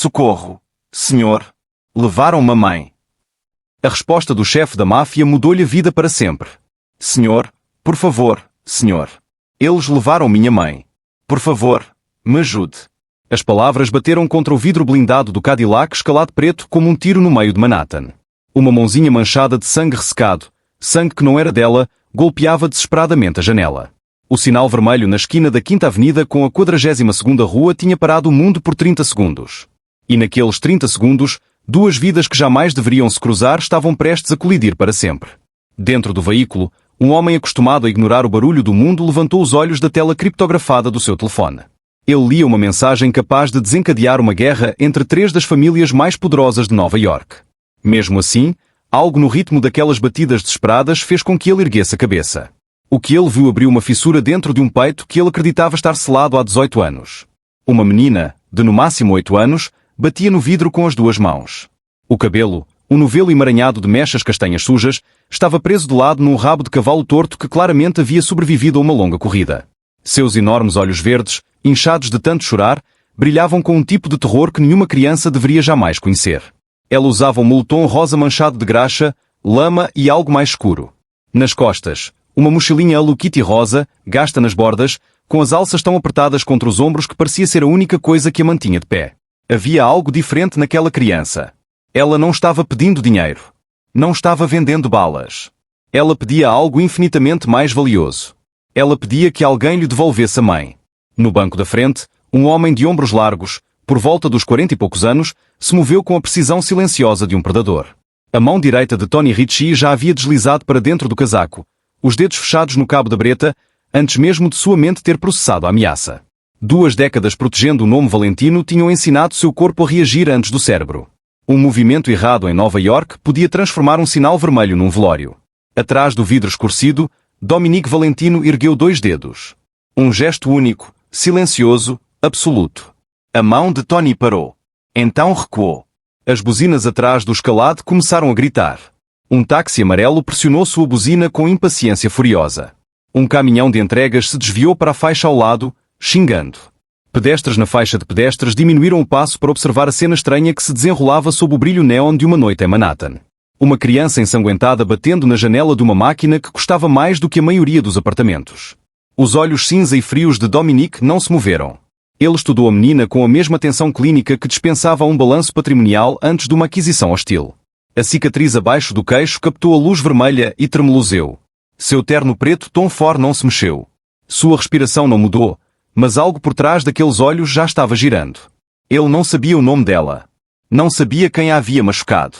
Socorro, senhor. Levaram-me a mãe. A resposta do chefe da máfia mudou-lhe a vida para sempre. Senhor, por favor, senhor. Eles levaram minha mãe. Por favor, me ajude. As palavras bateram contra o vidro blindado do Cadillac escalado preto como um tiro no meio de Manhattan. Uma mãozinha manchada de sangue ressecado, sangue que não era dela, golpeava desesperadamente a janela. O sinal vermelho na esquina da 5ª Avenida com a 42ª Rua tinha parado o mundo por 30 segundos. E naqueles 30 segundos, duas vidas que jamais deveriam se cruzar estavam prestes a colidir para sempre. Dentro do veículo, um homem acostumado a ignorar o barulho do mundo levantou os olhos da tela criptografada do seu telefone. Ele lia uma mensagem capaz de desencadear uma guerra entre 3 das famílias mais poderosas de Nova York. Mesmo assim, algo no ritmo daquelas batidas desesperadas fez com que ele erguesse a cabeça. O que ele viu abriu uma fissura dentro de um peito que ele acreditava estar selado há 18 anos. Uma menina, de no máximo 8 anos, batia no vidro com as 2 mãos. O cabelo, um novelo emaranhado de mechas castanhas sujas, estava preso de lado num rabo de cavalo torto que claramente havia sobrevivido a uma longa corrida. Seus enormes olhos verdes, inchados de tanto chorar, brilhavam com um tipo de terror que nenhuma criança deveria jamais conhecer. Ela usava um moletom rosa manchado de graxa, lama e algo mais escuro. Nas costas, uma mochilinha Hello Kitty rosa, gasta nas bordas, com as alças tão apertadas contra os ombros que parecia ser a única coisa que a mantinha de pé. Havia algo diferente naquela criança. Ela não estava pedindo dinheiro. Não estava vendendo balas. Ela pedia algo infinitamente mais valioso. Ela pedia que alguém lhe devolvesse a mãe. No banco da frente, um homem de ombros largos, por volta dos 40 e poucos anos, se moveu com a precisão silenciosa de um predador. A mão direita de Tony Ritchie já havia deslizado para dentro do casaco, os dedos fechados no cabo da breta, antes mesmo de sua mente ter processado a ameaça. 2 décadas protegendo o nome Valentino tinham ensinado seu corpo a reagir antes do cérebro. Um movimento errado em Nova York podia transformar um sinal vermelho num velório. Atrás do vidro escurecido, Dominique Valentino ergueu 2 dedos. Um gesto único, silencioso, absoluto. A mão de Tony parou. Então recuou. As buzinas atrás do escalade começaram a gritar. Um táxi amarelo pressionou sua buzina com impaciência furiosa. Um caminhão de entregas se desviou para a faixa ao lado, xingando. Pedestres na faixa de pedestres diminuíram o passo para observar a cena estranha que se desenrolava sob o brilho neon de uma noite em Manhattan. Uma criança ensanguentada batendo na janela de uma máquina que custava mais do que a maioria dos apartamentos. Os olhos cinza e frios de Dominique não se moveram. Ele estudou a menina com a mesma atenção clínica que dispensava a um balanço patrimonial antes de uma aquisição hostil. A cicatriz abaixo do queixo captou a luz vermelha e tremeluzeu. Seu terno preto Tom Ford não se mexeu. Sua respiração não mudou, mas algo por trás daqueles olhos já estava girando. Ele não sabia o nome dela. Não sabia quem a havia machucado.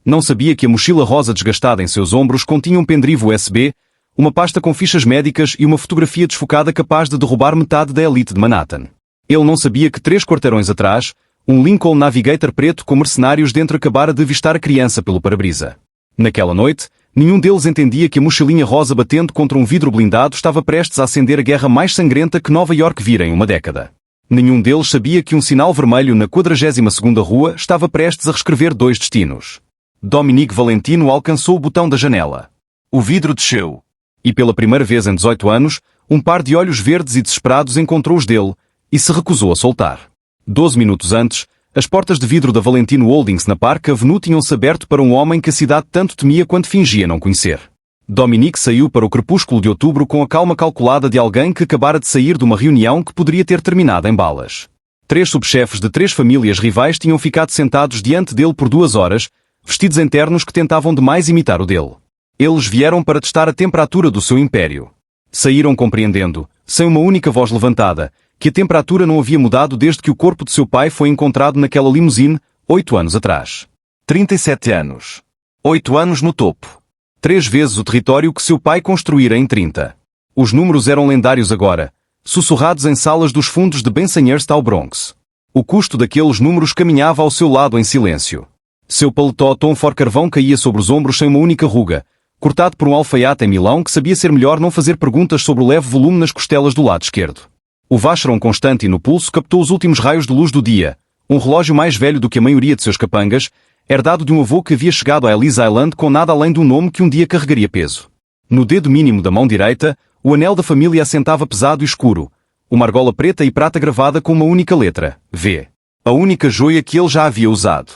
Não sabia que a mochila rosa desgastada em seus ombros continha um pendrive USB, uma pasta com fichas médicas e uma fotografia desfocada capaz de derrubar metade da elite de Manhattan. Ele não sabia que 3 quarteirões atrás, um Lincoln Navigator preto com mercenários dentro acabara de avistar a criança pelo para-brisa. Naquela noite, nenhum deles entendia que a mochilinha rosa batendo contra um vidro blindado estava prestes a acender a guerra mais sangrenta que Nova York vira em uma década. Nenhum deles sabia que um sinal vermelho na 42ª Rua estava prestes a reescrever 2 destinos. Dominique Valentino alcançou o botão da janela. O vidro desceu. E pela primeira vez em 18 anos, um par de olhos verdes e desesperados encontrou os dele, e se recusou a soltar. 12 minutos antes, as portas de vidro da Valentino Holdings na Park Avenue tinham-se aberto para um homem que a cidade tanto temia quanto fingia não conhecer. Dominique saiu para o crepúsculo de outubro com a calma calculada de alguém que acabara de sair de uma reunião que poderia ter terminado em balas. 3 subchefes de 3 famílias rivais tinham ficado sentados diante dele por 2 horas, vestidos em ternos que tentavam demais imitar o dele. Eles vieram para testar a temperatura do seu império. Saíram compreendendo, sem uma única voz levantada, que a temperatura não havia mudado desde que o corpo de seu pai foi encontrado naquela limusine, 8 anos atrás. 37 anos. 8 anos no topo. 3 vezes o território que seu pai construíra em 30. Os números eram lendários agora, sussurrados em salas dos fundos de Bensonhurst ao Bronx. O custo daqueles números caminhava ao seu lado em silêncio. Seu paletó Tom Ford carvão caía sobre os ombros sem uma única ruga, cortado por um alfaiate em Milão que sabia ser melhor não fazer perguntas sobre o leve volume nas costelas do lado esquerdo. O Vacheron constante no pulso captou os últimos raios de luz do dia, um relógio mais velho do que a maioria de seus capangas, herdado de um avô que havia chegado a Ellis Island com nada além de um nome que um dia carregaria peso. No dedo mínimo da mão direita, o anel da família assentava pesado e escuro, uma argola preta e prata gravada com uma única letra, V. A única joia que ele já havia usado.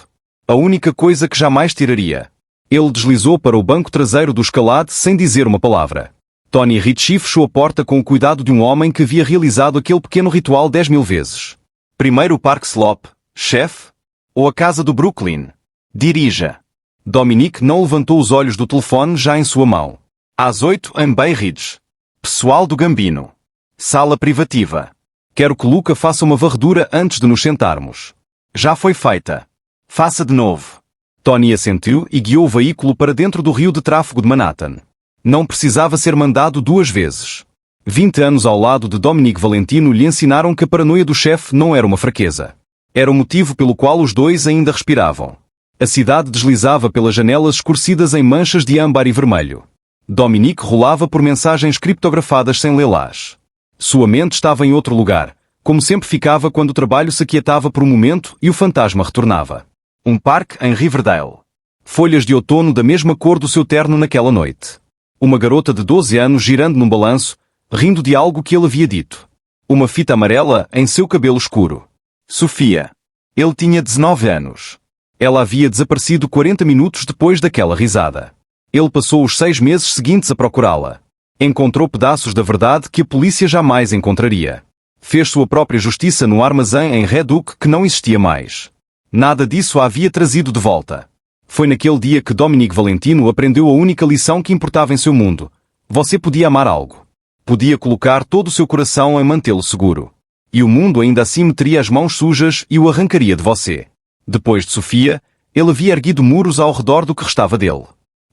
A única coisa que jamais tiraria. Ele deslizou para o banco traseiro do Escalade sem dizer uma palavra. Tony Ritchie fechou a porta com o cuidado de um homem que havia realizado aquele pequeno ritual 10.000 vezes. Primeiro o Park Slope, chefe? Ou a casa do Brooklyn? Dirija. Dominic não levantou os olhos do telefone já em sua mão. Às 8 em Bay Ridge. Pessoal do Gambino. Sala privativa. Quero que Luca faça uma varredura antes de nos sentarmos. Já foi feita. Faça de novo. Tony assentiu e guiou o veículo para dentro do rio de tráfego de Manhattan. Não precisava ser mandado 2 vezes. 20 anos ao lado de Dominic Valentino lhe ensinaram que a paranoia do chefe não era uma fraqueza. Era o motivo pelo qual os dois ainda respiravam. A cidade deslizava pelas janelas escurecidas em manchas de âmbar e vermelho. Dominic rolava por mensagens criptografadas sem lê-las. Sua mente estava em outro lugar, como sempre ficava quando o trabalho se aquietava por um momento e o fantasma retornava. Um parque em Riverdale. Folhas de outono da mesma cor do seu terno naquela noite. Uma garota de 12 anos girando num balanço, rindo de algo que ele havia dito. Uma fita amarela em seu cabelo escuro. Sofia. Ele tinha 19 anos. Ela havia desaparecido 40 minutos depois daquela risada. Ele passou os 6 meses seguintes a procurá-la. Encontrou pedaços da verdade que a polícia jamais encontraria. Fez sua própria justiça no armazém em Red Hook que não existia mais. Nada disso a havia trazido de volta. Foi naquele dia que Dominic Valentino aprendeu a única lição que importava em seu mundo. Você podia amar algo. Podia colocar todo o seu coração em mantê-lo seguro. E o mundo ainda assim meteria as mãos sujas e o arrancaria de você. Depois de Sofia, ele havia erguido muros ao redor do que restava dele.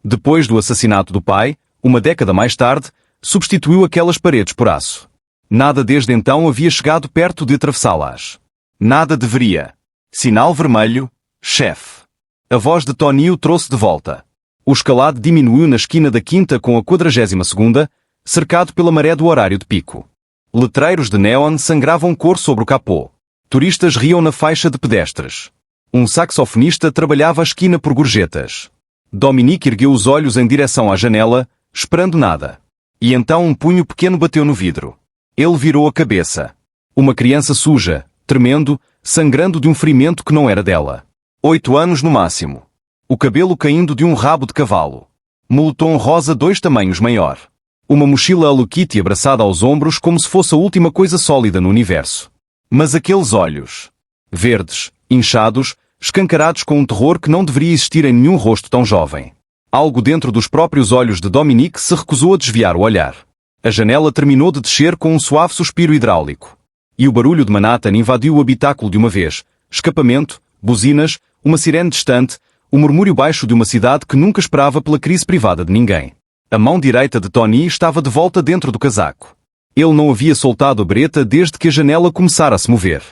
Depois do assassinato do pai, uma década mais tarde, substituiu aquelas paredes por aço. Nada desde então havia chegado perto de atravessá-las. Nada deveria. Sinal vermelho, chefe. A voz de Tony o trouxe de volta. O Escalade diminuiu na esquina da quinta com a 42ª, cercado pela maré do horário de pico. Letreiros de néon sangravam cor sobre o capô. Turistas riam na faixa de pedestres. Um saxofonista trabalhava a esquina por gorjetas. Dominic ergueu os olhos em direção à janela, esperando nada. E então um punho pequeno bateu no vidro. Ele virou a cabeça. Uma criança suja, tremendo, sangrando de um ferimento que não era dela. 8 anos no máximo. O cabelo caindo de um rabo de cavalo. Moletom rosa 2 tamanhos maior. Uma mochila Hello Kitty abraçada aos ombros como se fosse a última coisa sólida no universo. Mas aqueles olhos. Verdes, inchados, escancarados com um terror que não deveria existir em nenhum rosto tão jovem. Algo dentro dos próprios olhos de Dominic se recusou a desviar o olhar. A janela terminou de descer com um suave suspiro hidráulico. E o barulho de Manhattan invadiu o habitáculo de uma vez. Escapamento, buzinas, uma sirene distante, o murmúrio baixo de uma cidade que nunca esperava pela crise privada de ninguém. A mão direita de Tony estava de volta dentro do casaco. Ele não havia soltado a breta desde que a janela começara a se mover.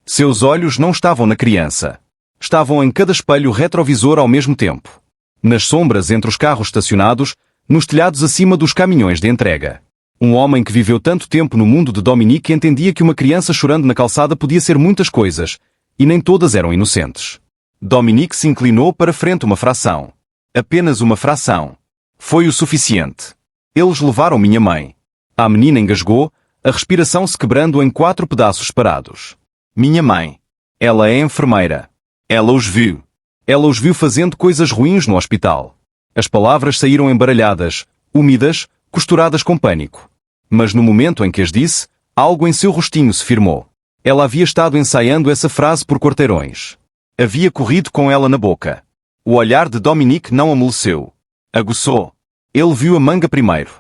Seus olhos não estavam na criança. Estavam em cada espelho retrovisor ao mesmo tempo. Nas sombras entre os carros estacionados, nos telhados acima dos caminhões de entrega. Um homem que viveu tanto tempo no mundo de Dominic entendia que uma criança chorando na calçada podia ser muitas coisas, e nem todas eram inocentes. Dominic se inclinou para frente uma fração. Apenas uma fração. Foi o suficiente. Eles levaram minha mãe. A menina engasgou, a respiração se quebrando em 4 pedaços separados. Minha mãe. Ela é enfermeira. Ela os viu. Ela os viu fazendo coisas ruins no hospital. As palavras saíram embaralhadas, úmidas, costuradas com pânico. Mas no momento em que as disse, algo em seu rostinho se firmou. Ela havia estado ensaiando essa frase por quarteirões. Havia corrido com ela na boca. O olhar de Dominic não amoleceu. Aguçou. Ele viu a manga primeiro.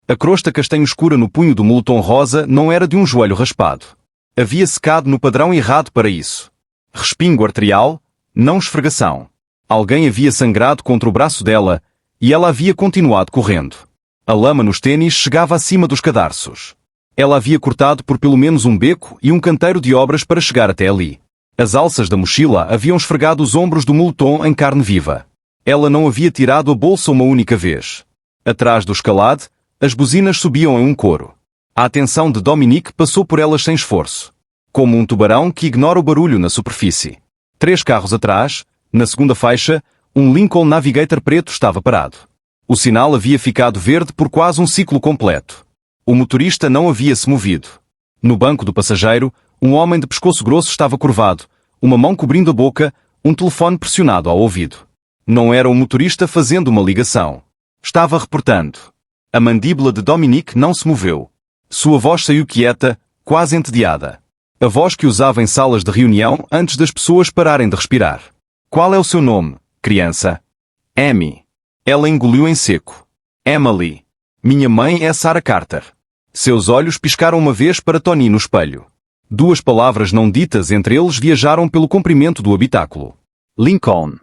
A crosta castanho escura no punho do moletom rosa não era de um joelho raspado. Havia secado no padrão errado para isso. Respingo arterial, não esfregação. Alguém havia sangrado contra o braço dela, e ela havia continuado correndo. A lama nos tênis chegava acima dos cadarços. Ela havia cortado por pelo menos um beco e um canteiro de obras para chegar até ali. As alças da mochila haviam esfregado os ombros do moletom em carne viva. Ela não havia tirado a bolsa uma única vez. Atrás do Escalade, as buzinas subiam em um coro. A atenção de Dominic passou por elas sem esforço. Como um tubarão que ignora o barulho na superfície. 3 carros atrás, na segunda faixa, um Lincoln Navigator preto estava parado. O sinal havia ficado verde por quase um ciclo completo. O motorista não havia se movido. No banco do passageiro, um homem de pescoço grosso estava curvado, Uma mão cobrindo a boca, um telefone pressionado ao ouvido. Não era o motorista fazendo uma ligação. Estava reportando. A mandíbula de Dominique não se moveu. Sua voz saiu quieta, quase entediada. A voz que usava em salas de reunião antes das pessoas pararem de respirar. Qual é o seu nome, criança? Amy. Ela engoliu em seco. Emily. Minha mãe é Sarah Carter. Seus olhos piscaram uma vez para Tony no espelho. Duas palavras não ditas entre eles viajaram pelo comprimento do habitáculo. Lincoln.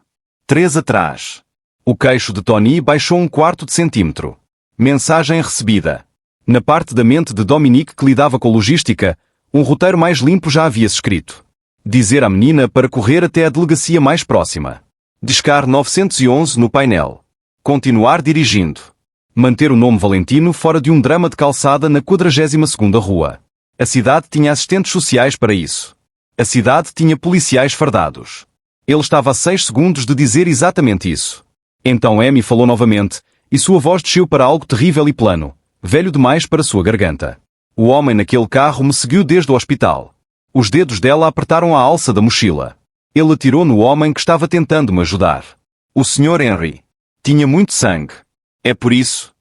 3 atrás. O queixo de Tony baixou 1/4 de centímetro. Mensagem recebida. Na parte da mente de Dominique que lidava com logística, um roteiro mais limpo já havia-se escrito. Dizer à menina para correr até a delegacia mais próxima. Discar 911 no painel. Continuar dirigindo. Manter o nome Valentino fora de um drama de calçada na 42ª rua. A cidade tinha assistentes sociais para isso. A cidade tinha policiais fardados. Ele estava a 6 segundos de dizer exatamente isso. Então Amy falou novamente, e sua voz desceu para algo terrível e plano, velho demais para sua garganta. O homem naquele carro me seguiu desde o hospital. Os dedos dela apertaram a alça da mochila. Ele atirou no homem que estava tentando me ajudar. O Sr. Henry. Tinha muito sangue. É por isso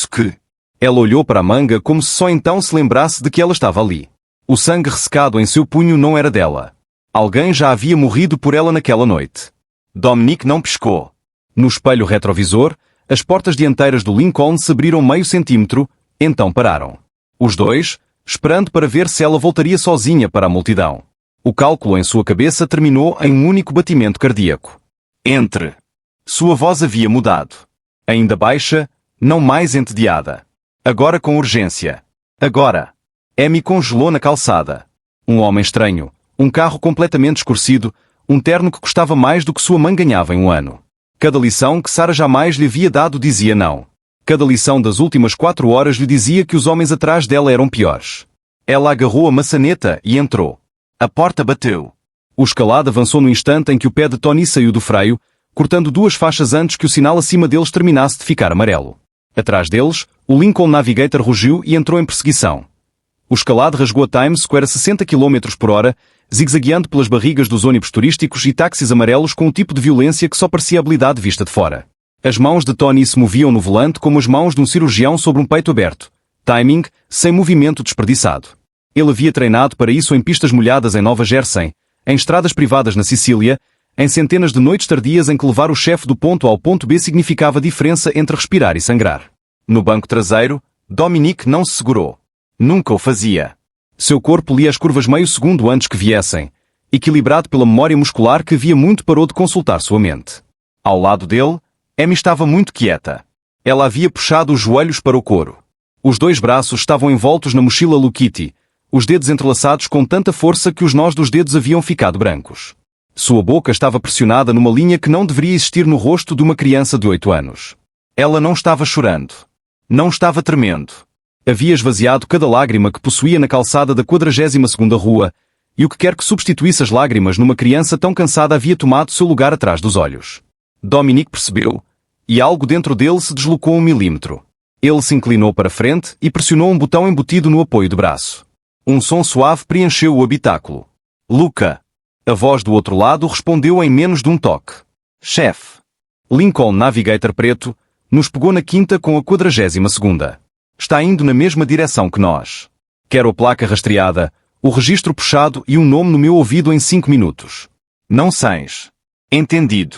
que... Ela olhou para a manga como se só então se lembrasse de que ela estava ali. O sangue ressecado em seu punho não era dela. Alguém já havia morrido por ela naquela noite. Dominique não piscou. No espelho retrovisor, as portas dianteiras do Lincoln se abriram meio centímetro, então pararam. Os dois, esperando para ver se ela voltaria sozinha para a multidão. O cálculo em sua cabeça terminou em um único batimento cardíaco. Entre. Sua voz havia mudado. Ainda baixa, não mais entediada. Agora com urgência. Agora. Amy congelou na calçada. Um homem estranho, um carro completamente escurecido, um terno que custava mais do que sua mãe ganhava em um ano. Cada lição que Sarah jamais lhe havia dado dizia não. Cada lição das últimas 4 horas lhe dizia que os homens atrás dela eram piores. Ela agarrou a maçaneta e entrou. A porta bateu. O escalado avançou no instante em que o pé de Tony saiu do freio, cortando 2 faixas antes que o sinal acima deles terminasse de ficar amarelo. Atrás deles, o Lincoln Navigator rugiu e entrou em perseguição. O escalado rasgou a Times Square a 60 km por hora, zigue-zagueando pelas barrigas dos ônibus turísticos e táxis amarelos com um tipo de violência que só parecia habilidade vista de fora. As mãos de Tony se moviam no volante como as mãos de um cirurgião sobre um peito aberto. Timing, sem movimento desperdiçado. Ele havia treinado para isso em pistas molhadas em Nova Jersey, em estradas privadas na Sicília, em centenas de noites tardias em que levar o chefe do ponto A ao ponto B significava a diferença entre respirar e sangrar. No banco traseiro, Dominique não se segurou. Nunca o fazia. Seu corpo lia as curvas meio segundo antes que viessem, equilibrado pela memória muscular que havia muito parou de consultar sua mente. Ao lado dele, Amy estava muito quieta. Ela havia puxado os joelhos para o couro. Os 2 braços estavam envoltos na mochila Hello Kitty, os dedos entrelaçados com tanta força que os nós dos dedos haviam ficado brancos. Sua boca estava pressionada numa linha que não deveria existir no rosto de uma criança de 8 anos. Ela não estava chorando. Não estava tremendo. Havia esvaziado cada lágrima que possuía na calçada da 42ª rua, e o que quer que substituísse as lágrimas numa criança tão cansada havia tomado seu lugar atrás dos olhos. Dominique percebeu, e algo dentro dele se deslocou 1 milímetro. Ele se inclinou para frente e pressionou um botão embutido no apoio do braço. Um som suave preencheu o habitáculo. Luca. A voz do outro lado respondeu em menos de um toque. Chefe. Lincoln Navigator preto, nos pegou na quinta com a 42ª. Está indo na mesma direção que nós. Quero a placa rastreada, o registro puxado e um nome no meu ouvido em 5 minutos. Não sais. Entendido.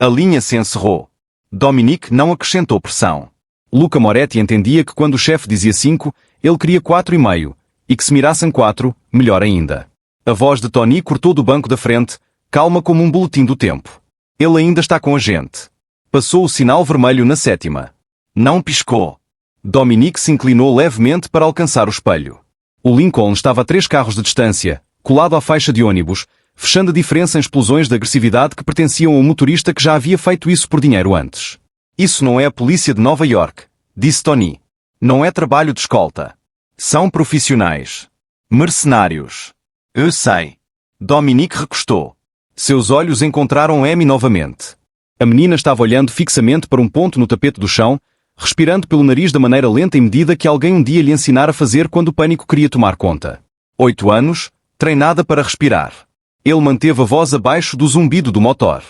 A linha se encerrou. Dominique não acrescentou pressão. Luca Moretti entendia que quando o chefe dizia 5, ele queria 4,5, e que se mirassem 4, melhor ainda. A voz de Tony cortou do banco da frente, calma como um boletim do tempo. Ele ainda está com a gente. Passou o sinal vermelho na 7ª. Não piscou. Dominique se inclinou levemente para alcançar o espelho. O Lincoln estava a 3 carros de distância, colado à faixa de ônibus, fechando a diferença em explosões de agressividade que pertenciam a um motorista que já havia feito isso por dinheiro antes. Isso não é a polícia de Nova York, disse Tony. Não é trabalho de escolta. São profissionais. Mercenários. Eu sei. Dominique recostou. Seus olhos encontraram Amy novamente. A menina estava olhando fixamente para um ponto no tapete do chão, respirando pelo nariz da maneira lenta e medida que alguém um dia lhe ensinara a fazer quando o pânico queria tomar conta. 8 anos, treinada para respirar. Ele manteve a voz abaixo do zumbido do motor.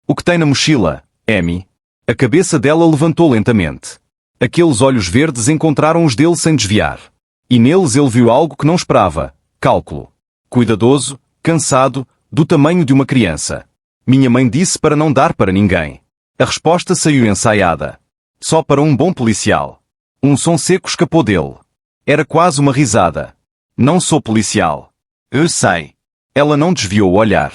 O que tem na mochila, Amy? A cabeça dela levantou lentamente. Aqueles olhos verdes encontraram os dele sem desviar. E neles ele viu algo que não esperava. Cálculo. Cuidadoso, cansado, do tamanho de uma criança. Minha mãe disse para não dar para ninguém. A resposta saiu ensaiada. Só para um bom policial. Um som seco escapou dele. Era quase uma risada. Não sou policial. Eu sei. Ela não desviou o olhar.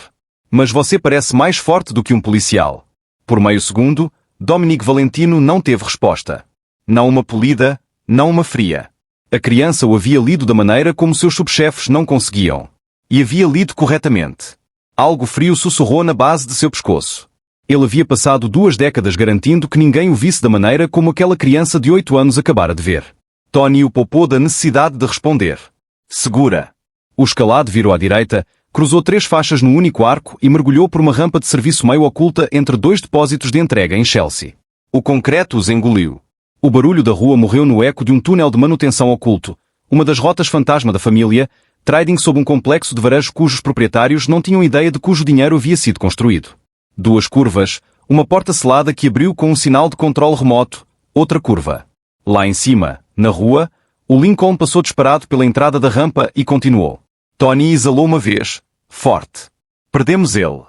Mas você parece mais forte do que um policial. Por meio segundo, Dominique Valentino não teve resposta. Não uma polida, não uma fria. A criança o havia lido da maneira como seus subchefes não conseguiam. E havia lido corretamente. Algo frio sussurrou na base de seu pescoço. Ele havia passado 2 décadas garantindo que ninguém o visse da maneira como aquela criança de 8 anos acabara de ver. Tony o poupou da necessidade de responder. Segura. O escalado virou à direita, cruzou 3 faixas no único arco e mergulhou por uma rampa de serviço meio oculta entre 2 depósitos de entrega em Chelsea. O concreto os engoliu. O barulho da rua morreu no eco de um túnel de manutenção oculto, uma das rotas fantasma da família, trading sob um complexo de varejo cujos proprietários não tinham ideia de cujo dinheiro havia sido construído. 2 curvas, uma porta selada que abriu com um sinal de controle remoto, outra curva. Lá em cima, na rua, o Lincoln passou disparado pela entrada da rampa e continuou. Tony exalou uma vez, forte. Perdemos ele.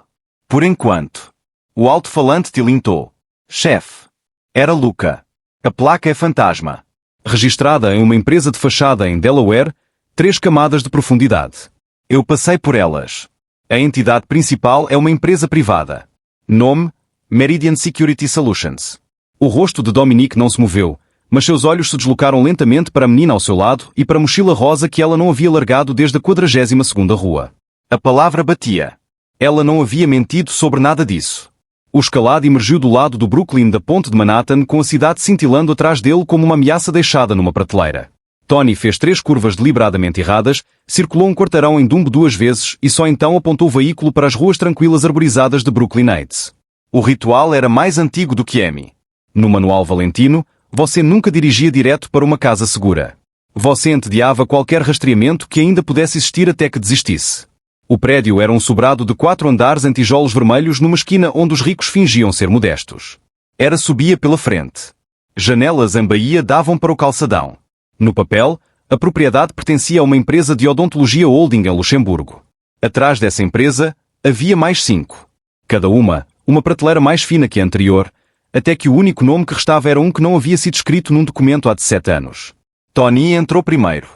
Por enquanto. O alto-falante tilintou. Chefe. Era Luca. A placa é fantasma. Registrada em uma empresa de fachada em Delaware, 3 camadas de profundidade. Eu passei por elas. A entidade principal é uma empresa privada. Nome: Meridian Security Solutions. O rosto de Dominique não se moveu, mas seus olhos se deslocaram lentamente para a menina ao seu lado e para a mochila rosa que ela não havia largado desde a 42ª rua. A palavra batia. Ela não havia mentido sobre nada disso. O escalado emergiu do lado do Brooklyn da ponte de Manhattan com a cidade cintilando atrás dele como uma ameaça deixada numa prateleira. Tony fez 3 curvas deliberadamente erradas, circulou um quarteirão em Dumbo 2 vezes e só então apontou o veículo para as ruas tranquilas arborizadas de Brooklyn Heights. O ritual era mais antigo do que Amy. No manual Valentino, você nunca dirigia direto para uma casa segura. Você entediava qualquer rastreamento que ainda pudesse existir até que desistisse. O prédio era um sobrado de 4 andares em tijolos vermelhos numa esquina onde os ricos fingiam ser modestos. Era subia pela frente. Janelas em baía davam para o calçadão. No papel, a propriedade pertencia a uma empresa de odontologia holding em Luxemburgo. Atrás dessa empresa, havia mais 5. Cada uma prateleira mais fina que a anterior, até que o único nome que restava era um que não havia sido escrito num documento há 17 anos. Tony entrou primeiro.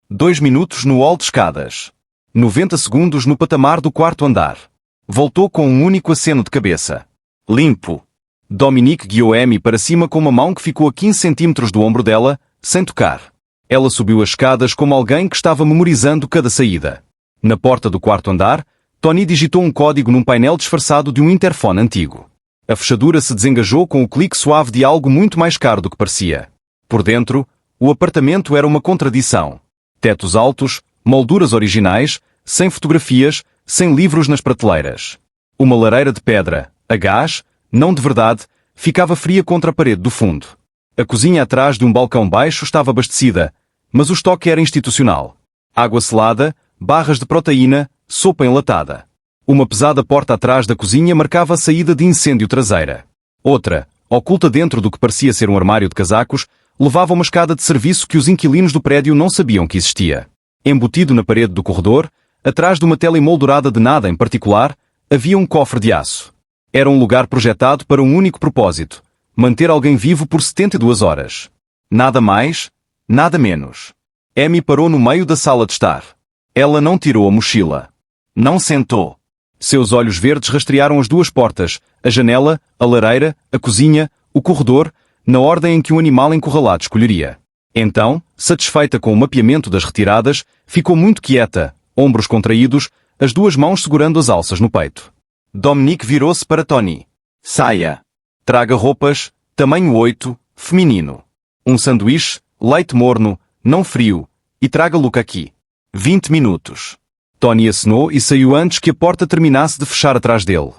2 minutos no hall de escadas. 90 segundos no patamar do 4º andar. Voltou com um único aceno de cabeça. Limpo. Dominique guiou Amy para cima com uma mão que ficou a 15 centímetros do ombro dela, sem tocar. Ela subiu as escadas como alguém que estava memorizando cada saída. Na porta do 4º andar, Tony digitou um código num painel disfarçado de um interfone antigo. A fechadura se desengajou com o clique suave de algo muito mais caro do que parecia. Por dentro, o apartamento era uma contradição. Tetos altos, molduras originais, sem fotografias, sem livros nas prateleiras. Uma lareira de pedra, a gás, não de verdade, ficava fria contra a parede do fundo. A cozinha atrás de um balcão baixo estava abastecida, mas o estoque era institucional. Água selada, barras de proteína, sopa enlatada. Uma pesada porta atrás da cozinha marcava a saída de incêndio traseira. Outra, oculta dentro do que parecia ser um armário de casacos, levava uma escada de serviço que os inquilinos do prédio não sabiam que existia. Embutido na parede do corredor, atrás de uma tela emoldurada de nada em particular, havia um cofre de aço. Era um lugar projetado para um único propósito: manter alguém vivo por 72 horas. Nada mais, nada menos. Amy parou no meio da sala de estar. Ela não tirou a mochila. Não sentou. Seus olhos verdes rastrearam as 2 portas, a janela, a lareira, a cozinha, o corredor, na ordem em que um animal encurralado escolheria. Então, satisfeita com o mapeamento das retiradas, ficou muito quieta, ombros contraídos, as 2 mãos segurando as alças no peito. Dominique virou-se para Tony. Saia. Traga roupas, tamanho 8, feminino. Um sanduíche, leite morno, não frio, e traga Luca aqui. 20 minutos. Tony acenou e saiu antes que a porta terminasse de fechar atrás dele.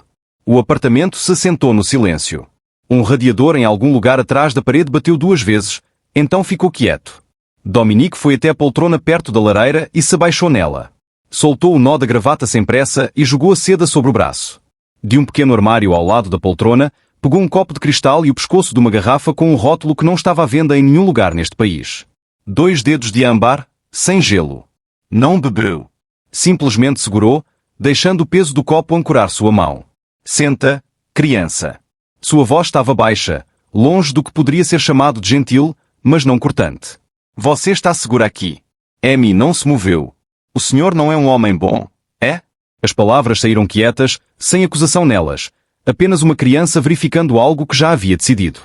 O apartamento se assentou no silêncio. Um radiador em algum lugar atrás da parede bateu 2 vezes, então ficou quieto. Dominique foi até a poltrona perto da lareira e se abaixou nela. Soltou o nó da gravata sem pressa e jogou a seda sobre o braço. De um pequeno armário ao lado da poltrona, pegou um copo de cristal e o pescoço de uma garrafa com um rótulo que não estava à venda em nenhum lugar neste país. 2 dedos de âmbar, sem gelo. Não bebeu. Simplesmente segurou, deixando o peso do copo ancorar sua mão. Senta, criança. Sua voz estava baixa, longe do que poderia ser chamado de gentil, mas não cortante. Você está segura aqui. Amy não se moveu. O senhor não é um homem bom, é? As palavras saíram quietas, sem acusação nelas, apenas uma criança verificando algo que já havia decidido.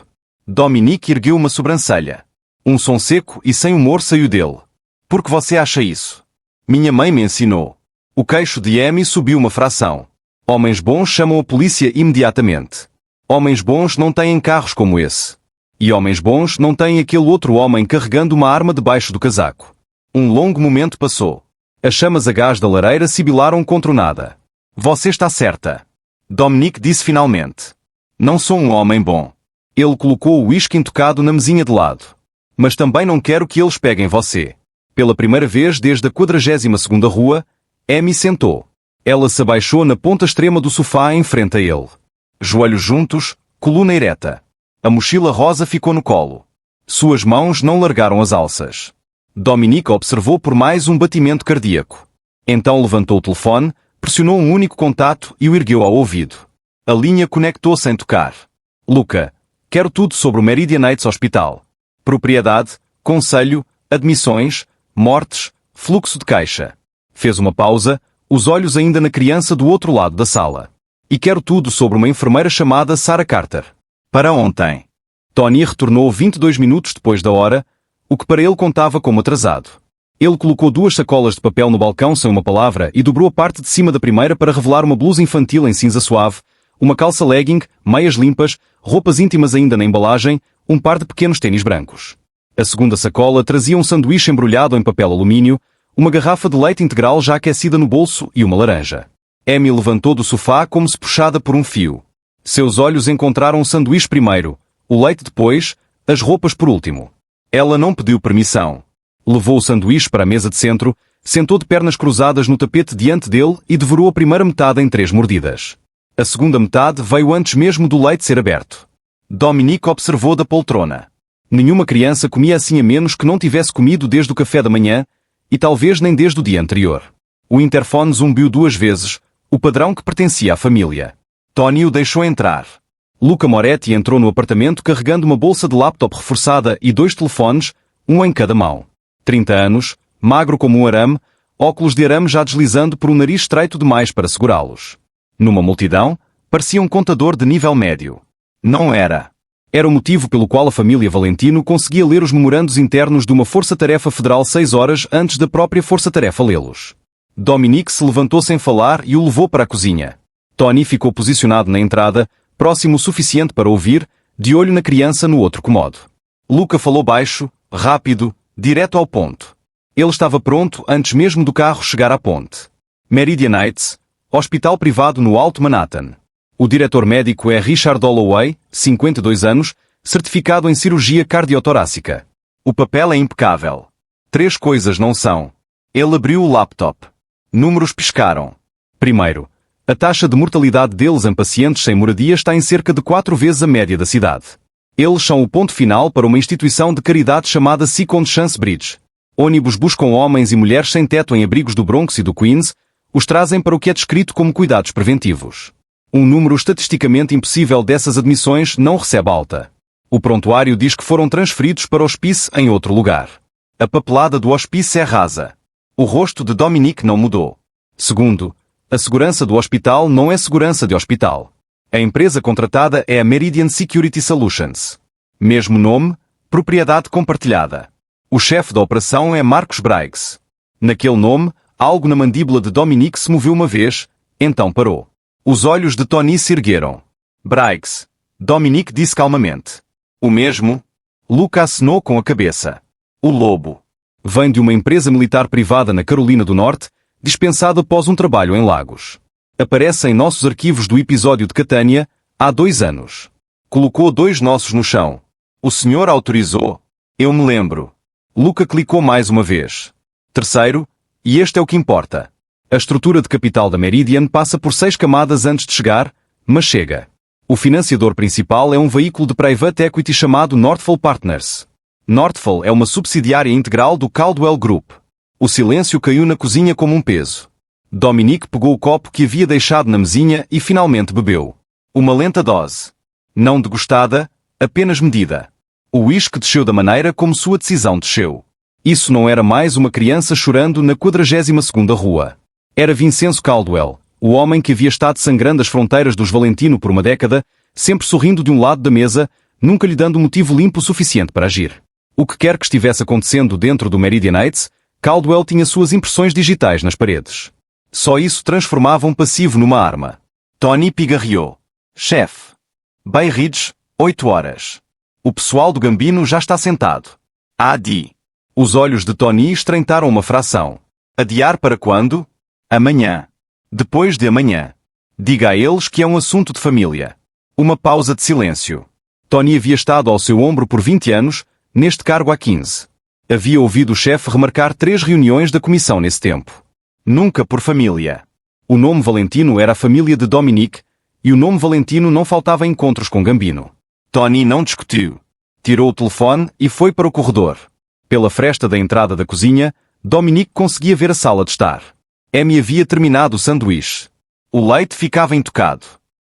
Dominique ergueu uma sobrancelha. Um som seco e sem humor saiu dele. Por que você acha isso? Minha mãe me ensinou. O queixo de Amy subiu uma fração. Homens bons chamam a polícia imediatamente. Homens bons não têm carros como esse. E homens bons não têm aquele outro homem carregando uma arma debaixo do casaco. Um longo momento passou. As chamas a gás da lareira sibilaram contra o nada. Você está certa. Dominique disse finalmente. Não sou um homem bom. Ele colocou o uísque intocado na mesinha de lado. Mas também não quero que eles peguem você. Pela primeira vez desde a 42ª rua, Amy sentou. Ela se abaixou na ponta extrema do sofá em frente a ele. Joelhos juntos, coluna ereta. A mochila rosa ficou no colo. Suas mãos não largaram as alças. Dominique observou por mais um batimento cardíaco. Então levantou o telefone, pressionou um único contato e o ergueu ao ouvido. A linha conectou sem tocar. Luca, quero tudo sobre o Meridian Heights Hospital. Propriedade, conselho, admissões, mortes, fluxo de caixa. Fez uma pausa, os olhos ainda na criança do outro lado da sala. E quero tudo sobre uma enfermeira chamada Sarah Carter. Para ontem. Tony retornou 22 minutos depois da hora, o que para ele contava como atrasado. Ele colocou 2 sacolas de papel no balcão sem uma palavra e dobrou a parte de cima da primeira para revelar uma blusa infantil em cinza suave, uma calça legging, meias limpas, roupas íntimas ainda na embalagem, um par de pequenos tênis brancos. A segunda sacola trazia um sanduíche embrulhado em papel alumínio, uma garrafa de leite integral já aquecida no bolso e uma laranja. Amy levantou do sofá como se puxada por um fio. Seus olhos encontraram o sanduíche primeiro, o leite depois, as roupas por último. Ela não pediu permissão. Levou o sanduíche para a mesa de centro, sentou de pernas cruzadas no tapete diante dele e devorou a primeira metade em 3 mordidas. A segunda metade veio antes mesmo do leite ser aberto. Dominique observou da poltrona. Nenhuma criança comia assim a menos que não tivesse comido desde o café da manhã, e talvez nem desde o dia anterior. O interfone zumbiu 2 vezes, o padrão que pertencia à família. Tony o deixou entrar. Luca Moretti entrou no apartamento carregando uma bolsa de laptop reforçada e 2 telefones, um em cada mão. 30 anos, magro como um arame, óculos de arame já deslizando por um nariz estreito demais para segurá-los. Numa multidão, parecia um contador de nível médio. Não era. Era o motivo pelo qual a família Valentino conseguia ler os memorandos internos de uma força-tarefa federal 6 horas antes da própria força-tarefa lê-los. Dominique se levantou sem falar e o levou para a cozinha. Tony ficou posicionado na entrada, próximo o suficiente para ouvir, de olho na criança no outro cômodo. Luca falou baixo, rápido, direto ao ponto. Ele estava pronto antes mesmo do carro chegar à ponte. Meridian Heights, hospital privado no Alto Manhattan. O diretor médico é Richard Holloway, 52 anos, certificado em cirurgia cardiotorácica. O papel é impecável. 3 coisas não são. Ele abriu o laptop. Números piscaram. Primeiro, a taxa de mortalidade deles em pacientes sem moradia está em cerca de 4 vezes a média da cidade. Eles são o ponto final para uma instituição de caridade chamada Second Chance Bridge. Ônibus buscam homens e mulheres sem teto em abrigos do Bronx e do Queens, os trazem para o que é descrito como cuidados preventivos. Um número estatisticamente impossível dessas admissões não recebe alta. O prontuário diz que foram transferidos para o hospício em outro lugar. A papelada do hospício é rasa. O rosto de Dominique não mudou. Segundo, a segurança do hospital não é segurança de hospital. A empresa contratada é a Meridian Security Solutions. Mesmo nome, propriedade compartilhada. O chefe da operação é Marcos Briggs. Naquele nome, algo na mandíbula de Dominique se moveu uma vez, então parou. Os olhos de Tony se ergueram. Briggs. Dominique disse calmamente. O mesmo? Luca acenou com a cabeça. O lobo. Vem de uma empresa militar privada na Carolina do Norte, dispensado após um trabalho em Lagos. Aparece em nossos arquivos do episódio de Catânia, há 2 anos. Colocou 2 nossos no chão. O senhor autorizou? Eu me lembro. Luca clicou mais uma vez. Terceiro, e este é o que importa. A estrutura de capital da Meridian passa por 6 camadas antes de chegar, mas chega. O financiador principal é um veículo de private equity chamado Northfall Partners. Northfall é uma subsidiária integral do Caldwell Group. O silêncio caiu na cozinha como um peso. Dominique pegou o copo que havia deixado na mesinha e finalmente bebeu. Uma lenta dose. Não degustada, apenas medida. O uísque desceu da maneira como sua decisão desceu. Isso não era mais uma criança chorando na 42ª rua. Era Vincenzo Caldwell, o homem que havia estado sangrando as fronteiras dos Valentino por uma década, sempre sorrindo de um lado da mesa, nunca lhe dando motivo limpo o suficiente para agir. O que quer que estivesse acontecendo dentro do Meridian Heights, Caldwell tinha suas impressões digitais nas paredes. Só isso transformava um passivo numa arma. Tony pigarreou. Chefe. Bay Ridge, 8 horas. O pessoal do Gambino já está sentado. Adi. Os olhos de Tony estreitaram uma fração. Adiar para quando? Amanhã. Depois de amanhã. Diga a eles que é um assunto de família. Uma pausa de silêncio. Tony havia estado ao seu ombro por 20 anos, neste cargo há 15. Havia ouvido o chefe remarcar 3 reuniões da comissão nesse tempo. Nunca por família. O nome Valentino era a família de Dominique, e o nome Valentino não faltava em encontros com Gambino. Tony não discutiu. Tirou o telefone e foi para o corredor. Pela fresta da entrada da cozinha, Dominique conseguia ver a sala de estar. Amy havia terminado o sanduíche. O leite ficava intocado.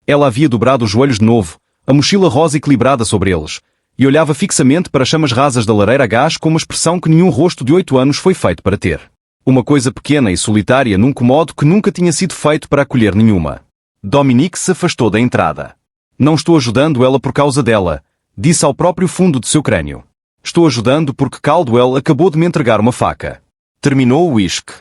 Ela havia dobrado os joelhos de novo, a mochila rosa equilibrada sobre eles, e olhava fixamente para as chamas rasas da lareira a gás com uma expressão que nenhum rosto de 8 anos foi feito para ter. Uma coisa pequena e solitária num comodo que nunca tinha sido feito para acolher nenhuma. Dominique se afastou da entrada. Não estou ajudando ela por causa dela, disse ao próprio fundo de seu crânio. Estou ajudando porque Caldwell acabou de me entregar uma faca. Terminou o uísque.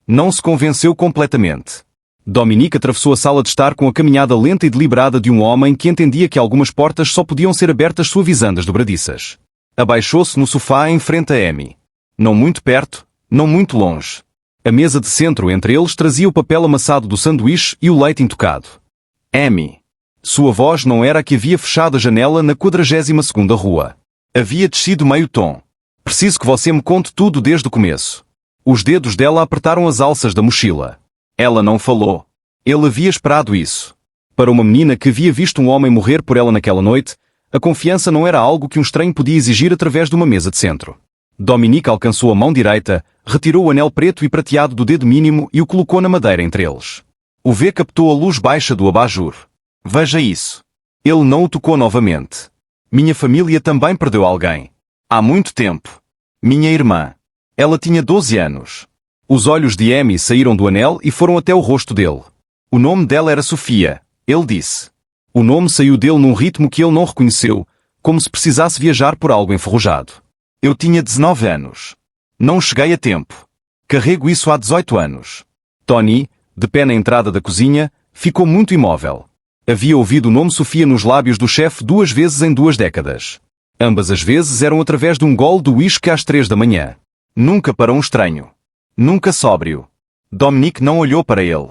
Não se convenceu completamente. Dominique atravessou a sala de estar com a caminhada lenta e deliberada de um homem que entendia que algumas portas só podiam ser abertas suavizando as dobradiças. Abaixou-se no sofá em frente a Amy. Não muito perto, não muito longe. A mesa de centro entre eles trazia o papel amassado do sanduíche e o leite intocado. Amy. Sua voz não era a que havia fechado a janela na 42ª rua. Havia descido meio tom. Preciso que você me conte tudo desde o começo. Os dedos dela apertaram as alças da mochila. Ela não falou. Ele havia esperado isso. Para uma menina que havia visto um homem morrer por ela naquela noite, a confiança não era algo que um estranho podia exigir através de uma mesa de centro. Dominique alcançou a mão direita, retirou o anel preto e prateado do dedo mínimo e o colocou na madeira entre eles. O V captou a luz baixa do abajur. Veja isso. Ele não o tocou novamente. Minha família também perdeu alguém. Há muito tempo. Minha irmã. Ela tinha 12 anos. Os olhos de Amy saíram do anel e foram até o rosto dele. O nome dela era Sofia, ele disse. O nome saiu dele num ritmo que ele não reconheceu, como se precisasse viajar por algo enferrujado. Eu tinha 19 anos. Não cheguei a tempo. Carrego isso há 18 anos. Tony, de pé na entrada da cozinha, ficou muito imóvel. Havia ouvido o nome Sofia nos lábios do chefe 2 vezes em 2 décadas. Ambas as vezes eram através de um gole de uísque às 3 da manhã. Nunca para um estranho. Nunca sóbrio. Dominique não olhou para ele.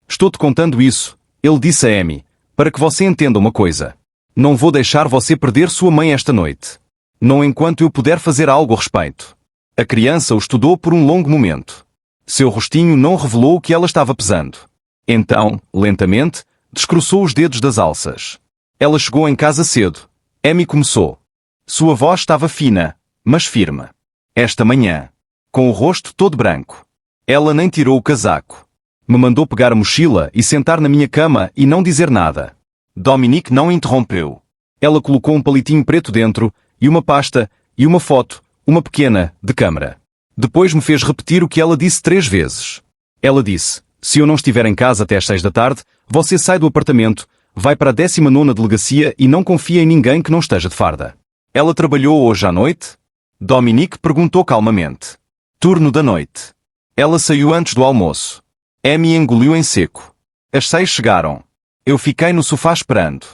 Estou-te contando isso, ele disse a Amy, para que você entenda uma coisa. Não vou deixar você perder sua mãe esta noite. Não enquanto eu puder fazer algo a respeito. A criança o estudou por um longo momento. Seu rostinho não revelou o que ela estava pesando. Então, lentamente, descroçou os dedos das alças. Ela chegou em casa cedo. Amy começou. Sua voz estava fina, mas firme. Esta manhã. Com o rosto todo branco. Ela nem tirou o casaco. Me mandou pegar a mochila e sentar na minha cama e não dizer nada. Dominique não interrompeu. Ela colocou um palitinho preto dentro, e uma pasta, e uma foto, uma pequena, de câmara. Depois me fez repetir o que ela disse 3 vezes. Ela disse, se eu não estiver em casa até às 6 da tarde, você sai do apartamento, vai para a 19ª delegacia e não confia em ninguém que não esteja de farda. Ela trabalhou hoje à noite? Dominique perguntou calmamente. Turno da noite. Ela saiu antes do almoço. Amy engoliu em seco. As 6 chegaram. Eu fiquei no sofá esperando.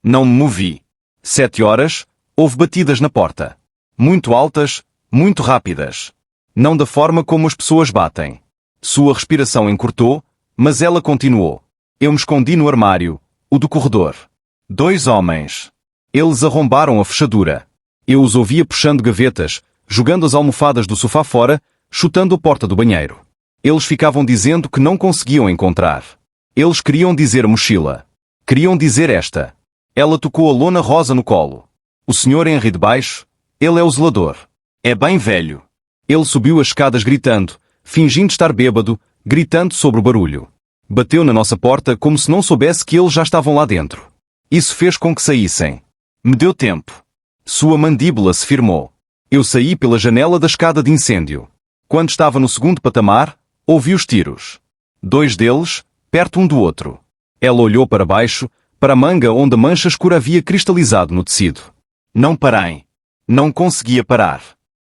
Não me movi. 7 horas, houve batidas na porta. Muito altas, muito rápidas. Não da forma como as pessoas batem. Sua respiração encurtou, mas ela continuou. Eu me escondi no armário, o do corredor. 2 homens. Eles arrombaram a fechadura. Eu os ouvia puxando gavetas, jogando as almofadas do sofá fora, chutando a porta do banheiro. Eles ficavam dizendo que não conseguiam encontrar. Eles queriam dizer mochila. Queriam dizer esta. Ela tocou a lona rosa no colo. O Sr. Henry de baixo, ele é o zelador. É bem velho. Ele subiu as escadas gritando, fingindo estar bêbado, gritando sobre o barulho. Bateu na nossa porta como se não soubesse que eles já estavam lá dentro. Isso fez com que saíssem. Me deu tempo. Sua mandíbula se firmou. Eu saí pela janela da escada de incêndio. Quando estava no segundo patamar, ouvi os tiros. 2 deles, perto um do outro. Ela olhou para baixo, para a manga onde a mancha escura havia cristalizado no tecido. Não parei. Não conseguia parar.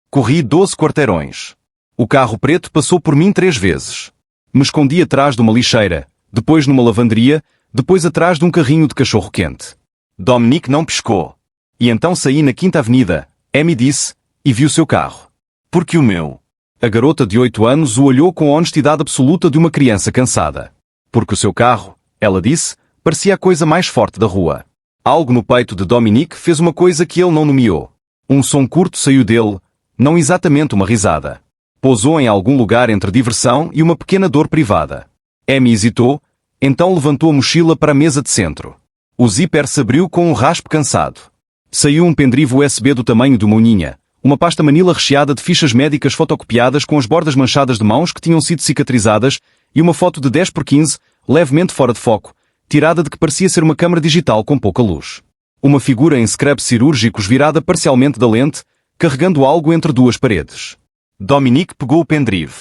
Corri 12 quarteirões. O carro preto passou por mim 3 vezes. Me escondi atrás de uma lixeira, depois numa lavanderia, depois atrás de um carrinho de cachorro-quente. Dominique não piscou. E então saí na Quinta Avenida, Amy disse, e vi o seu carro. Porque o meu? A garota de 8 anos o olhou com a honestidade absoluta de uma criança cansada. Porque o seu carro, ela disse, parecia a coisa mais forte da rua. Algo no peito de Dominique fez uma coisa que ele não nomeou. Um som curto saiu dele, não exatamente uma risada. Pousou em algum lugar entre diversão e uma pequena dor privada. Amy hesitou, então levantou a mochila para a mesa de centro. O zíper se abriu com um raspe cansado. Saiu um pendrive USB do tamanho de uma uninha, uma pasta manila recheada de fichas médicas fotocopiadas com as bordas manchadas de mãos que tinham sido cicatrizadas e uma foto de 10 por 15, levemente fora de foco, tirada de que parecia ser uma câmara digital com pouca luz. Uma figura em scrubs cirúrgicos virada parcialmente da lente, carregando algo entre 2 paredes. Dominique pegou o pendrive.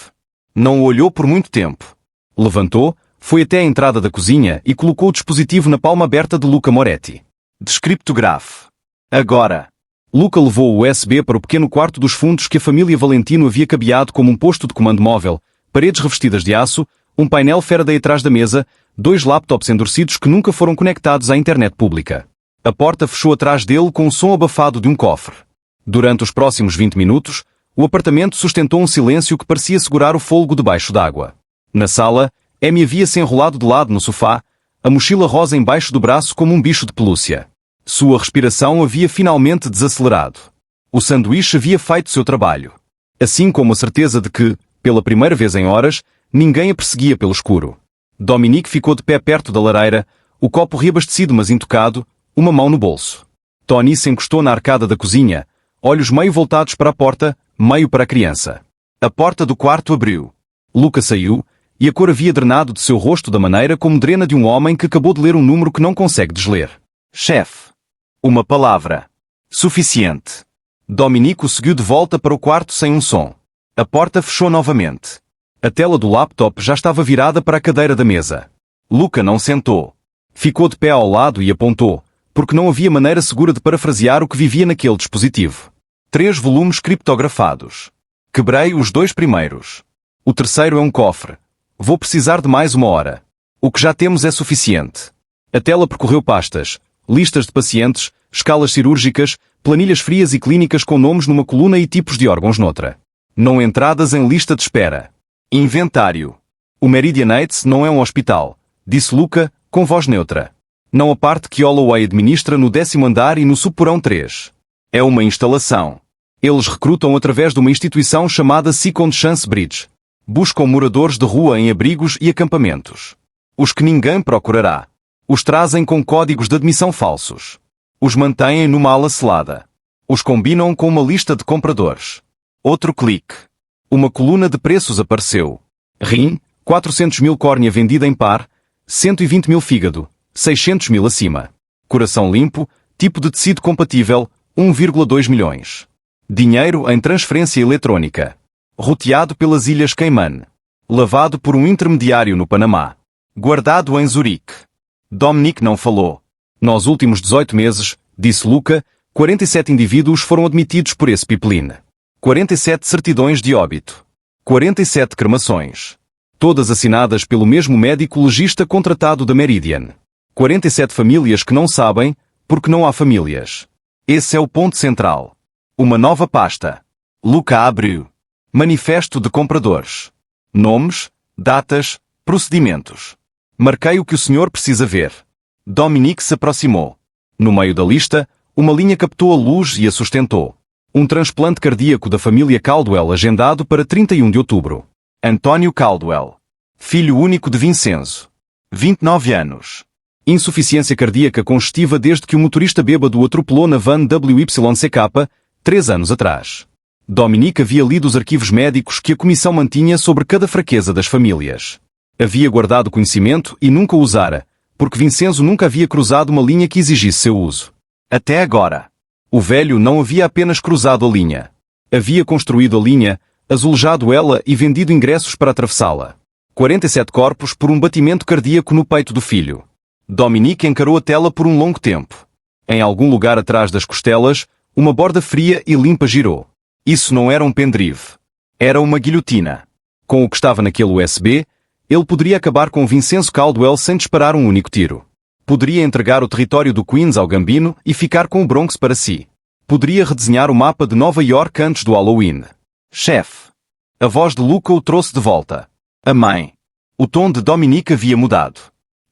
Não o olhou por muito tempo. Levantou, foi até a entrada da cozinha e colocou o dispositivo na palma aberta de Luca Moretti. Descriptograph. Agora. Luca levou o USB para o pequeno quarto dos fundos que a família Valentino havia cabeado como um posto de comando móvel, paredes revestidas de aço, um painel Faraday atrás da mesa, 2 laptops endurecidos que nunca foram conectados à internet pública. A porta fechou atrás dele com o som abafado de um cofre. Durante os próximos 20 minutos, o apartamento sustentou um silêncio que parecia segurar o fôlego debaixo d'água. Na sala, Amy havia-se enrolado de lado no sofá, a mochila rosa embaixo do braço como um bicho de pelúcia. Sua respiração havia finalmente desacelerado. O sanduíche havia feito seu trabalho. Assim como a certeza de que, pela primeira vez em horas, ninguém a perseguia pelo escuro. Dominique ficou de pé perto da lareira, o copo reabastecido mas intocado, uma mão no bolso. Tony se encostou na arcada da cozinha, olhos meio voltados para a porta, meio para a criança. A porta do quarto abriu. Luca saiu, e a cor havia drenado de seu rosto da maneira como drena de um homem que acabou de ler um número que não consegue desler. Chefe. Uma palavra. Suficiente. Dominique o seguiu de volta para o quarto sem um som. A porta fechou novamente. A tela do laptop já estava virada para a cadeira da mesa. Luca não sentou. Ficou de pé ao lado e apontou, porque não havia maneira segura de parafrasear o que vivia naquele dispositivo. 3 volumes criptografados. Quebrei os 2 primeiros. O terceiro é um cofre. Vou precisar de mais 1 hora. O que já temos é suficiente. A tela percorreu pastas, listas de pacientes, escalas cirúrgicas, planilhas frias e clínicas com nomes numa coluna e tipos de órgãos noutra. Não entradas em lista de espera. Inventário. O Meridian Heights não é um hospital, disse Luca, com voz neutra. Não a parte que Holloway administra no 10º andar e no subporão 3. É uma instalação. Eles recrutam através de uma instituição chamada Second Chance Bridge. Buscam moradores de rua em abrigos e acampamentos. Os que ninguém procurará. Os trazem com códigos de admissão falsos. Os mantêm numa ala selada. Os combinam com uma lista de compradores. Outro clique. Uma coluna de preços apareceu. Rim, 400 mil córnea vendida em par, 120 mil fígado, 600 mil acima. Coração limpo, tipo de tecido compatível, 1,2 milhões. Dinheiro em transferência eletrónica. Roteado pelas Ilhas Cayman. Lavado por um intermediário no Panamá. Guardado em Zurique. Dominique não falou. Nos últimos 18 meses, disse Luca, 47 indivíduos foram admitidos por esse pipeline. 47 certidões de óbito. 47 cremações. Todas assinadas pelo mesmo médico legista contratado da Meridian. 47 famílias que não sabem, porque não há famílias. Esse é o ponto central. Uma nova pasta. Luca abriu. Manifesto de compradores. Nomes, datas, procedimentos. Marquei o que o senhor precisa ver. Dominique se aproximou. No meio da lista, uma linha captou a luz e a sustentou. Um transplante cardíaco da família Caldwell agendado para 31 de outubro. António Caldwell. Filho único de Vincenzo. 29 anos. Insuficiência cardíaca congestiva desde que o motorista bêbado o atropelou na van WYCK, 3 anos atrás. Dominique havia lido os arquivos médicos que a comissão mantinha sobre cada fraqueza das famílias. Havia guardado conhecimento e nunca o usara, porque Vincenzo nunca havia cruzado uma linha que exigisse seu uso. Até agora. O velho não havia apenas cruzado a linha. Havia construído a linha, azulejado ela e vendido ingressos para atravessá-la. 47 corpos por um batimento cardíaco no peito do filho. Dominique encarou a tela por um longo tempo. Em algum lugar atrás das costelas, uma borda fria e limpa girou. Isso não era um pendrive. Era uma guilhotina. Com o que estava naquele USB, ele poderia acabar com Vincenzo Caldwell sem disparar um único tiro. Poderia entregar o território do Queens ao Gambino e ficar com o Bronx para si. Poderia redesenhar o mapa de Nova York antes do Halloween. Chefe. A voz de Luca o trouxe de volta. A mãe. O tom de Dominique havia mudado.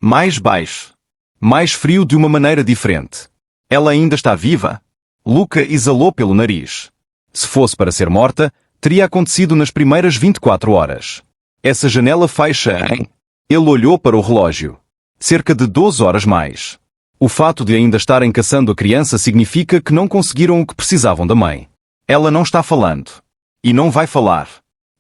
Mais baixo. Mais frio de uma maneira diferente. Ela ainda está viva? Luca exalou pelo nariz. Se fosse para ser morta, teria acontecido nas primeiras 24 horas. Essa janela fecha em... Ele olhou para o relógio. Cerca de 12 horas mais. O fato de ainda estarem caçando a criança significa que não conseguiram o que precisavam da mãe. Ela não está falando. E não vai falar.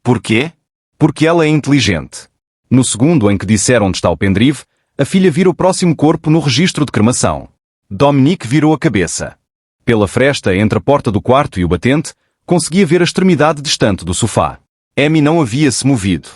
Por quê? Porque ela é inteligente. No segundo em que disseram onde está o pendrive, a filha vira o próximo corpo no registro de cremação. Dominique virou a cabeça. Pela fresta entre a porta do quarto e o batente, conseguia ver a extremidade distante do sofá. Amy não havia se movido.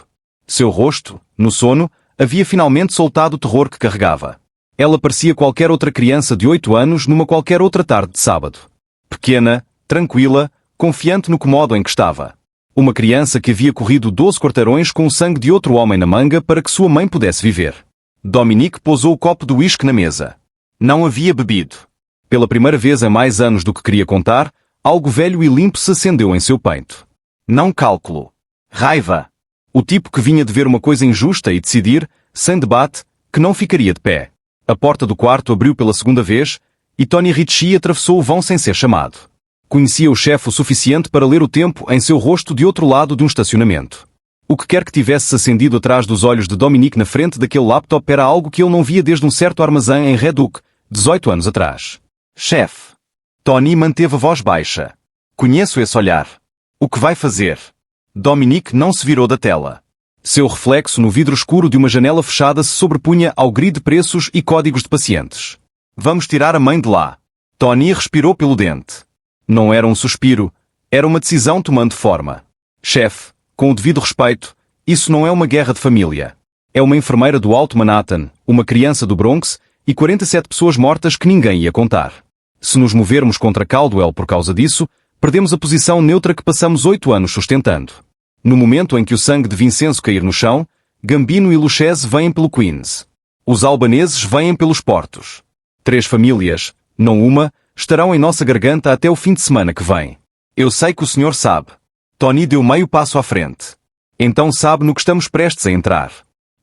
Seu rosto, no sono, havia finalmente soltado o terror que carregava. Ela parecia qualquer outra criança de 8 anos numa qualquer outra tarde de sábado. Pequena, tranquila, confiante no cômodo em que estava. Uma criança que havia corrido 12 quarteirões com o sangue de outro homem na manga para que sua mãe pudesse viver. Dominique pousou o copo de uísque na mesa. Não havia bebido. Pela primeira vez em mais anos do que queria contar, algo velho e limpo se acendeu em seu peito. Não cálculo. Raiva. O tipo que vinha de ver uma coisa injusta e decidir, sem debate, que não ficaria de pé. A porta do quarto abriu pela segunda vez, e Tony Ritchie atravessou o vão sem ser chamado. Conhecia o chefe o suficiente para ler o tempo em seu rosto de outro lado de um estacionamento. O que quer que tivesse acendido atrás dos olhos de Dominique na frente daquele laptop era algo que ele não via desde um certo armazém em Red Hook, 18 anos atrás. Chefe. Tony manteve a voz baixa. Conheço esse olhar. O que vai fazer? Dominique não se virou da tela. Seu reflexo no vidro escuro de uma janela fechada se sobrepunha ao grid de preços e códigos de pacientes. Vamos tirar a mãe de lá. Tony respirou pelo dente. Não era um suspiro, era uma decisão tomando forma. Chefe, com o devido respeito, isso não é uma guerra de família. É uma enfermeira do Alto Manhattan, uma criança do Bronx e 47 pessoas mortas que ninguém ia contar. Se nos movermos contra Caldwell por causa disso, perdemos a posição neutra que passamos 8 anos sustentando. No momento em que o sangue de Vincenzo cair no chão, Gambino e Lucchese vêm pelo Queens. Os albaneses vêm pelos portos. 3 famílias, não uma, estarão em nossa garganta até o fim de semana que vem. Eu sei que o senhor sabe. Tony deu meio passo à frente. Então sabe no que estamos prestes a entrar.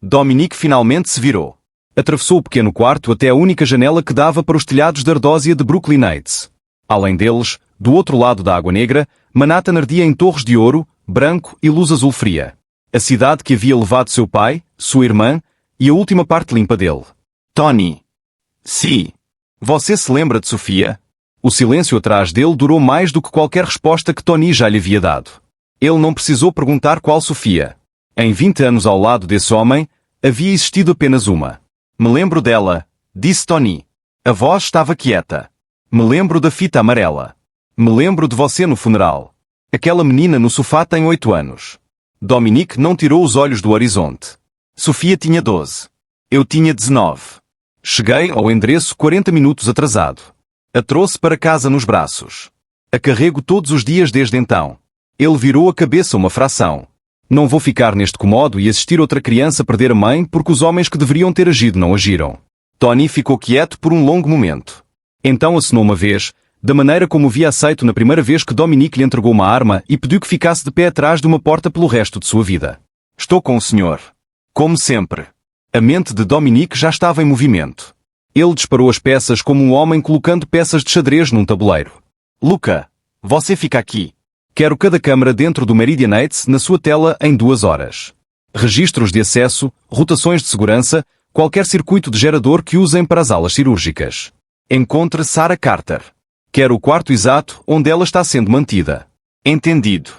Dominique finalmente se virou. Atravessou o pequeno quarto até a única janela que dava para os telhados de ardósia de Brooklyn Heights. Além deles, do outro lado da Água Negra, Manhattan ardia em torres de ouro, branco e luz azul fria. A cidade que havia levado seu pai, sua irmã e a última parte limpa dele. Tony. Sim. Você se lembra de Sofia? O silêncio atrás dele durou mais do que qualquer resposta que Tony já lhe havia dado. Ele não precisou perguntar qual Sofia. Em 20 anos ao lado desse homem, havia existido apenas uma. Me lembro dela, disse Tony. A voz estava quieta. Me lembro da fita amarela. Me lembro de você no funeral. Aquela menina no sofá tem 8 anos. Dominique não tirou os olhos do horizonte. Sofia tinha 12. Eu tinha 19. Cheguei ao endereço 40 minutos atrasado. A trouxe para casa nos braços. A carrego todos os dias desde então. Ele virou a cabeça uma fração. Não vou ficar neste cômodo e assistir outra criança perder a mãe porque os homens que deveriam ter agido não agiram. Tony ficou quieto por um longo momento. Então acenou uma vez, da maneira como havia aceito na primeira vez que Dominique lhe entregou uma arma e pediu que ficasse de pé atrás de uma porta pelo resto de sua vida. Estou com o senhor. Como sempre. A mente de Dominique já estava em movimento. Ele disparou as peças como um homem colocando peças de xadrez num tabuleiro. Luca, você fica aqui. Quero cada câmara dentro do Meridianates na sua tela em 2 horas. Registros de acesso, rotações de segurança, qualquer circuito de gerador que usem para as alas cirúrgicas. Encontre Sarah Carter. Quero o quarto exato onde ela está sendo mantida. Entendido.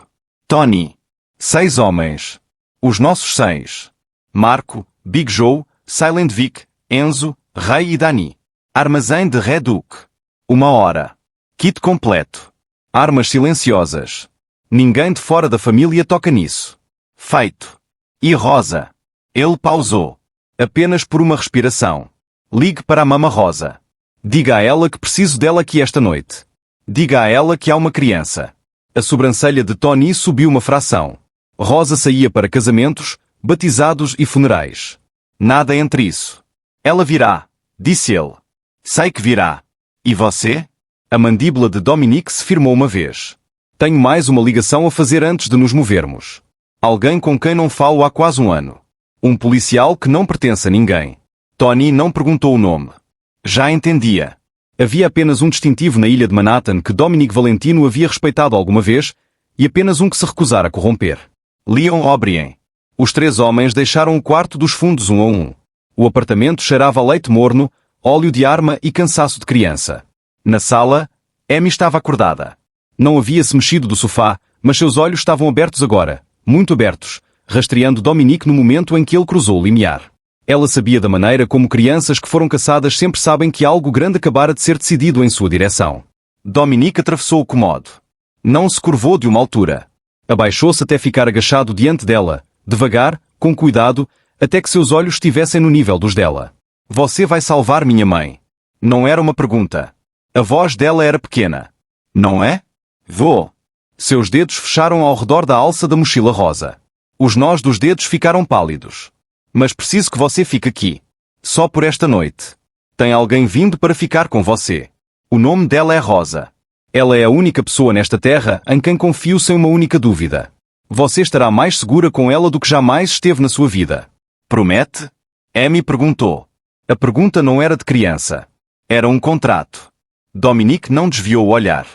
Tony. 6 homens. Os nossos 6. Marco, Big Joe, Silent Vic, Enzo, Ray e Dani. Armazém de Reduk. 1 hora. Kit completo. Armas silenciosas. Ninguém de fora da família toca nisso. Feito. E Rosa? Ele pausou. Apenas por uma respiração. Ligue para a Mama Rosa. Diga a ela que preciso dela aqui esta noite. Diga a ela que há uma criança. A sobrancelha de Tony subiu uma fração. Rosa saía para casamentos, batizados e funerais. Nada entre isso. Ela virá, disse ele. Sei que virá. E você? A mandíbula de Dominique se firmou uma vez. Tenho mais uma ligação a fazer antes de nos movermos. Alguém com quem não falo há quase 1 ano. Um policial que não pertence a ninguém. Tony não perguntou o nome. Já entendia. Havia apenas um distintivo na ilha de Manhattan que Dominique Valentino havia respeitado alguma vez, e apenas um que se recusara a corromper. Leon O'Brien. Os 3 homens deixaram o quarto dos fundos 1 a 1. O apartamento cheirava a leite morno, óleo de arma e cansaço de criança. Na sala, Amy estava acordada. Não havia-se mexido do sofá, mas seus olhos estavam abertos agora, muito abertos, rastreando Dominique no momento em que ele cruzou o limiar. Ela sabia da maneira como crianças que foram caçadas sempre sabem que algo grande acabara de ser decidido em sua direção. Dominique atravessou o cômodo. Não se curvou de uma altura. Abaixou-se até ficar agachado diante dela, devagar, com cuidado, até que seus olhos estivessem no nível dos dela. Você vai salvar minha mãe. Não era uma pergunta. A voz dela era pequena. Não é? Vou. Seus dedos fecharam ao redor da alça da mochila rosa. Os nós dos dedos ficaram pálidos. Mas preciso que você fique aqui. Só por esta noite. Tem alguém vindo para ficar com você. O nome dela é Rosa. Ela é a única pessoa nesta terra em quem confio sem uma única dúvida. Você estará mais segura com ela do que jamais esteve na sua vida. Promete? Amy perguntou. A pergunta não era de criança. Era um contrato. Dominique não desviou o olhar.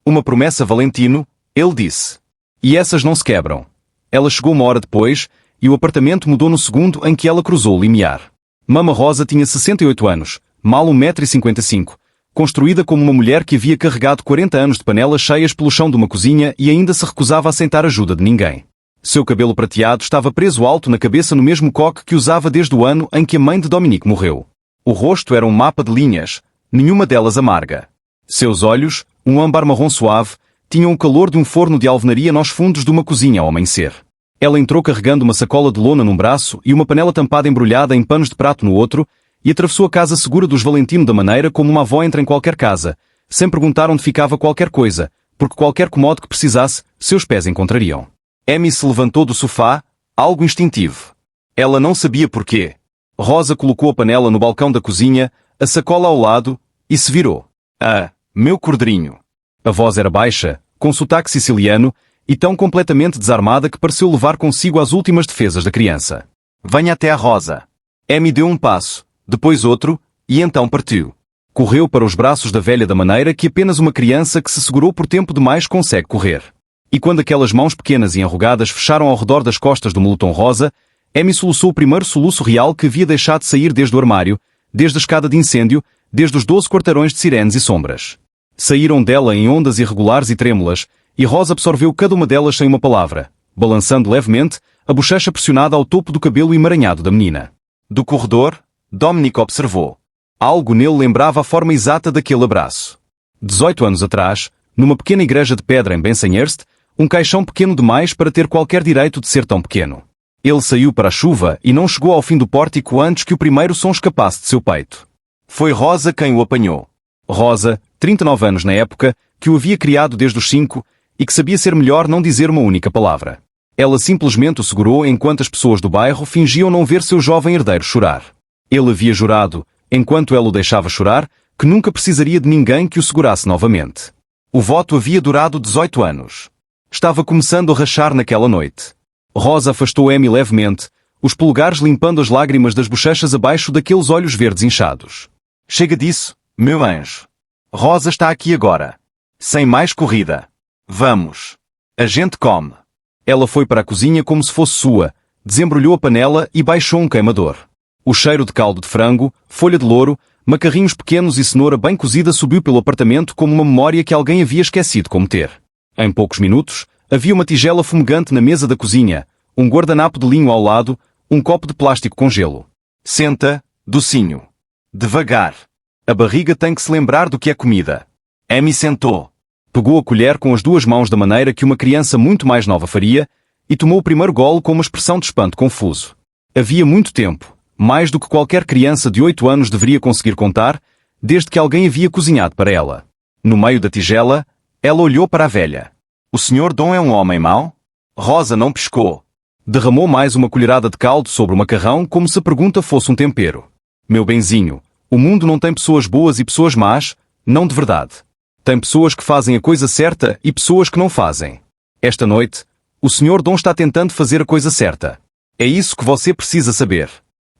Uma promessa, Valentino, ele disse. E essas não se quebram. Ela chegou 1 hora depois, e o apartamento mudou no segundo em que ela cruzou o limiar. Mama Rosa tinha 68 anos, mal 1,55 m, construída como uma mulher que havia carregado 40 anos de panelas cheias pelo chão de uma cozinha e ainda se recusava a aceitar ajuda de ninguém. Seu cabelo prateado estava preso alto na cabeça no mesmo coque que usava desde o ano em que a mãe de Dominique morreu. O rosto era um mapa de linhas, nenhuma delas amarga. Seus olhos, um âmbar marrom suave, tinham o calor de um forno de alvenaria nos fundos de uma cozinha ao amanhecer. Ela entrou carregando uma sacola de lona num braço e uma panela tampada embrulhada em panos de prato no outro, e atravessou a casa segura dos Valentino da maneira como uma avó entra em qualquer casa, sem perguntar onde ficava qualquer coisa, porque qualquer cômodo que precisasse, seus pés encontrariam. Amy se levantou do sofá, algo instintivo. Ela não sabia porquê. Rosa colocou a panela no balcão da cozinha, a sacola ao lado, e se virou. Ah, meu cordeirinho. A voz era baixa, com sotaque siciliano, e tão completamente desarmada que pareceu levar consigo as últimas defesas da criança. Venha até a Rosa. Amy deu um passo, depois outro, e então partiu. Correu para os braços da velha da maneira que apenas uma criança que se segurou por tempo demais consegue correr. E quando aquelas mãos pequenas e enrugadas fecharam ao redor das costas do moletom rosa, Amy soluçou o primeiro soluço real que havia deixado de sair desde o armário, desde a escada de incêndio, desde os 12 quarteirões de sirenes e sombras. Saíram dela em ondas irregulares e trêmulas, e Rosa absorveu cada uma delas sem uma palavra, balançando levemente, a bochecha pressionada ao topo do cabelo emaranhado da menina. Do corredor, Dominique observou. Algo nele lembrava a forma exata daquele abraço. 18 anos atrás, numa pequena igreja de pedra em Bensonhurst, um caixão pequeno demais para ter qualquer direito de ser tão pequeno. Ele saiu para a chuva e não chegou ao fim do pórtico antes que o primeiro som escapasse de seu peito. Foi Rosa quem o apanhou. Rosa, 39 anos na época, que o havia criado desde os 5, e que sabia ser melhor não dizer uma única palavra. Ela simplesmente o segurou enquanto as pessoas do bairro fingiam não ver seu jovem herdeiro chorar. Ele havia jurado, enquanto ela o deixava chorar, que nunca precisaria de ninguém que o segurasse novamente. O voto havia durado 18 anos. Estava começando a rachar naquela noite. Rosa afastou Amy levemente, os polegares limpando as lágrimas das bochechas abaixo daqueles olhos verdes inchados. Chega disso, meu anjo. Rosa está aqui agora. Sem mais corrida. Vamos. A gente come. Ela foi para a cozinha como se fosse sua, desembrulhou a panela e baixou um queimador. O cheiro de caldo de frango, folha de louro, macarrinhos pequenos e cenoura bem cozida subiu pelo apartamento como uma memória que alguém havia esquecido como ter. Em poucos minutos, havia uma tigela fumegante na mesa da cozinha, um guardanapo de linho ao lado, um copo de plástico com gelo. Senta, docinho. Devagar. A barriga tem que se lembrar do que é comida. Amy sentou. Pegou a colher com as duas mãos da maneira que uma criança muito mais nova faria e tomou o primeiro golo com uma expressão de espanto confuso. Havia muito tempo, mais do que qualquer criança de 8 anos deveria conseguir contar, desde que alguém havia cozinhado para ela. No meio da tigela, ela olhou para a velha. O Sr. Dom é um homem mau? Rosa não piscou. Derramou mais uma colherada de caldo sobre o macarrão como se a pergunta fosse um tempero. Meu benzinho, o mundo não tem pessoas boas e pessoas más, não de verdade. Tem pessoas que fazem a coisa certa e pessoas que não fazem. Esta noite, o Sr. Dom está tentando fazer a coisa certa. É isso que você precisa saber.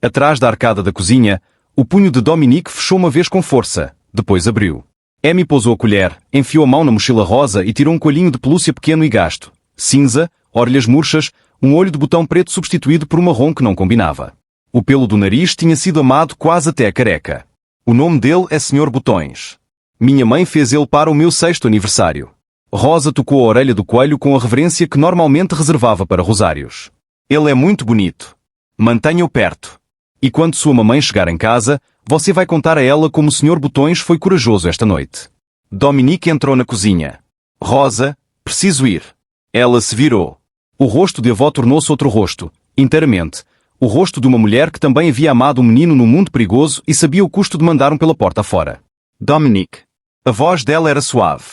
Atrás da arcada da cozinha, o punho de Dominique fechou uma vez com força, depois abriu. Amy pousou a colher, enfiou a mão na mochila rosa e tirou um coelhinho de pelúcia pequeno e gasto, cinza, orelhas murchas, um olho de botão preto substituído por um marrom que não combinava. O pelo do nariz tinha sido amado quase até a careca. O nome dele é Sr. Botões. Minha mãe fez ele para o meu 6º aniversário. Rosa tocou a orelha do coelho com a reverência que normalmente reservava para rosários. Ele é muito bonito. Mantenha-o perto. E quando sua mamãe chegar em casa, você vai contar a ela como o Sr. Botões foi corajoso esta noite. Dominique entrou na cozinha. Rosa, preciso ir. Ela se virou. O rosto de avó tornou-se outro rosto, inteiramente. O rosto de uma mulher que também havia amado um menino num mundo perigoso e sabia o custo de mandar um pela porta fora. Dominique. A voz dela era suave.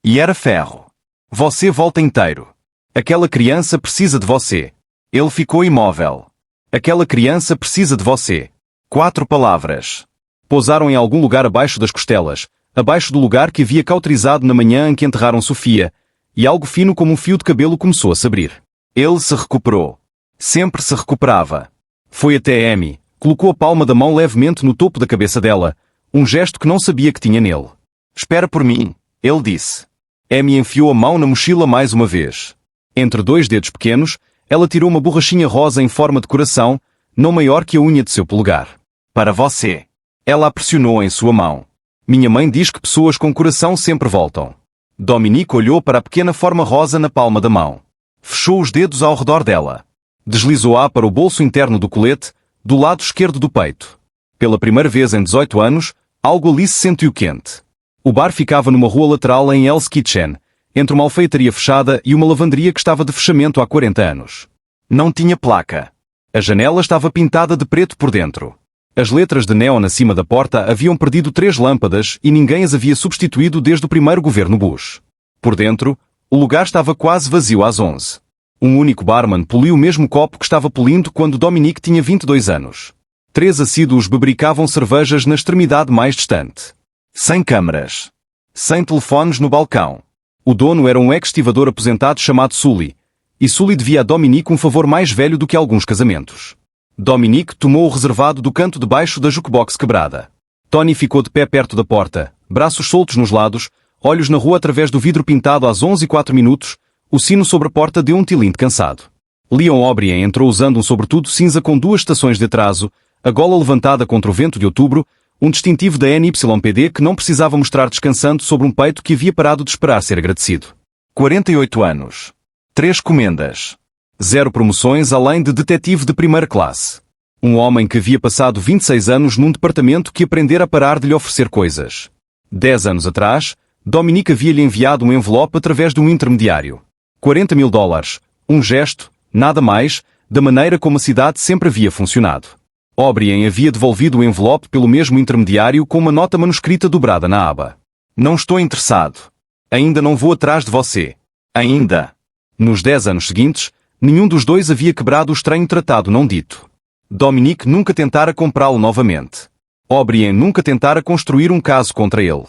E era ferro. Você volta inteiro. Aquela criança precisa de você. Ele ficou imóvel. Aquela criança precisa de você. 4 palavras. Pousaram em algum lugar abaixo das costelas, abaixo do lugar que havia cauterizado na manhã em que enterraram Sofia, e algo fino como um fio de cabelo começou a se abrir. Ele se recuperou. Sempre se recuperava. Foi até Amy, colocou a palma da mão levemente no topo da cabeça dela, um gesto que não sabia que tinha nele. Espera por mim, ele disse. Amy enfiou a mão na mochila mais uma vez. Entre 2 dedos pequenos, ela tirou uma borrachinha rosa em forma de coração, não maior que a unha de seu polegar. Para você. Ela a pressionou em sua mão. Minha mãe diz que pessoas com coração sempre voltam. Dominique olhou para a pequena forma rosa na palma da mão. Fechou os dedos ao redor dela. Deslizou-a para o bolso interno do colete, do lado esquerdo do peito. Pela primeira vez em 18 anos, algo ali se sentiu quente. O bar ficava numa rua lateral em Hell's Kitchen, entre uma alfaiataria fechada e uma lavanderia que estava de fechamento há 40 anos. Não tinha placa. A janela estava pintada de preto por dentro. As letras de neon acima da porta haviam perdido 3 lâmpadas e ninguém as havia substituído desde o primeiro governo Bush. Por dentro, o lugar estava quase vazio às 11. Um único barman poliu o mesmo copo que estava polindo quando Dominique tinha 22 anos. 3 assíduos bebericavam cervejas na extremidade mais distante. Sem câmaras. Sem telefones no balcão. O dono era um ex-estivador aposentado chamado Sully, e Sully devia a Dominique um favor mais velho do que alguns casamentos. Dominique tomou o reservado do canto de baixo da jukebox quebrada. Tony ficou de pé perto da porta, braços soltos nos lados, olhos na rua através do vidro pintado às 11h04, o sino sobre a porta deu um tilinte cansado. Leon O'Brien entrou usando um sobretudo cinza com 2 estações de atraso, a gola levantada contra o vento de outubro, um distintivo da NYPD que não precisava mostrar descansando sobre um peito que havia parado de esperar ser agradecido. 48 anos. 3 comendas. 0 promoções além de detetive de primeira classe. Um homem que havia passado 26 anos num departamento que aprendera a parar de lhe oferecer coisas. 10 anos atrás, Dominique havia-lhe enviado um envelope através de um intermediário. $40.000, um gesto, nada mais, da maneira como a cidade sempre havia funcionado. O'Brien havia devolvido o envelope pelo mesmo intermediário com uma nota manuscrita dobrada na aba. Não estou interessado. Ainda não vou atrás de você. Ainda. Nos 10 anos seguintes, nenhum dos dois havia quebrado o estranho tratado não dito. Dominique nunca tentara comprá-lo novamente. O'Brien nunca tentara construir um caso contra ele.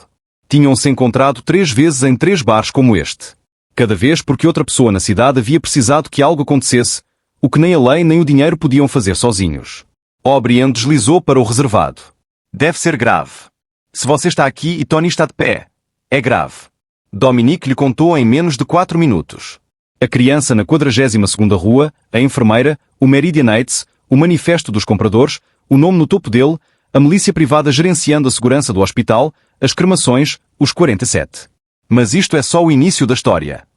Tinham-se encontrado 3 vezes em 3 bares como este. Cada vez porque outra pessoa na cidade havia precisado que algo acontecesse, o que nem a lei nem o dinheiro podiam fazer sozinhos. O'Brien deslizou para o reservado. Deve ser grave. Se você está aqui e Tony está de pé. É grave. Dominique lhe contou em menos de 4 minutos. A criança na 42ª rua, a enfermeira, o Meridian Heights, o manifesto dos compradores, o nome no topo dele, a milícia privada gerenciando a segurança do hospital, as cremações, os 47. Mas isto é só o início da história.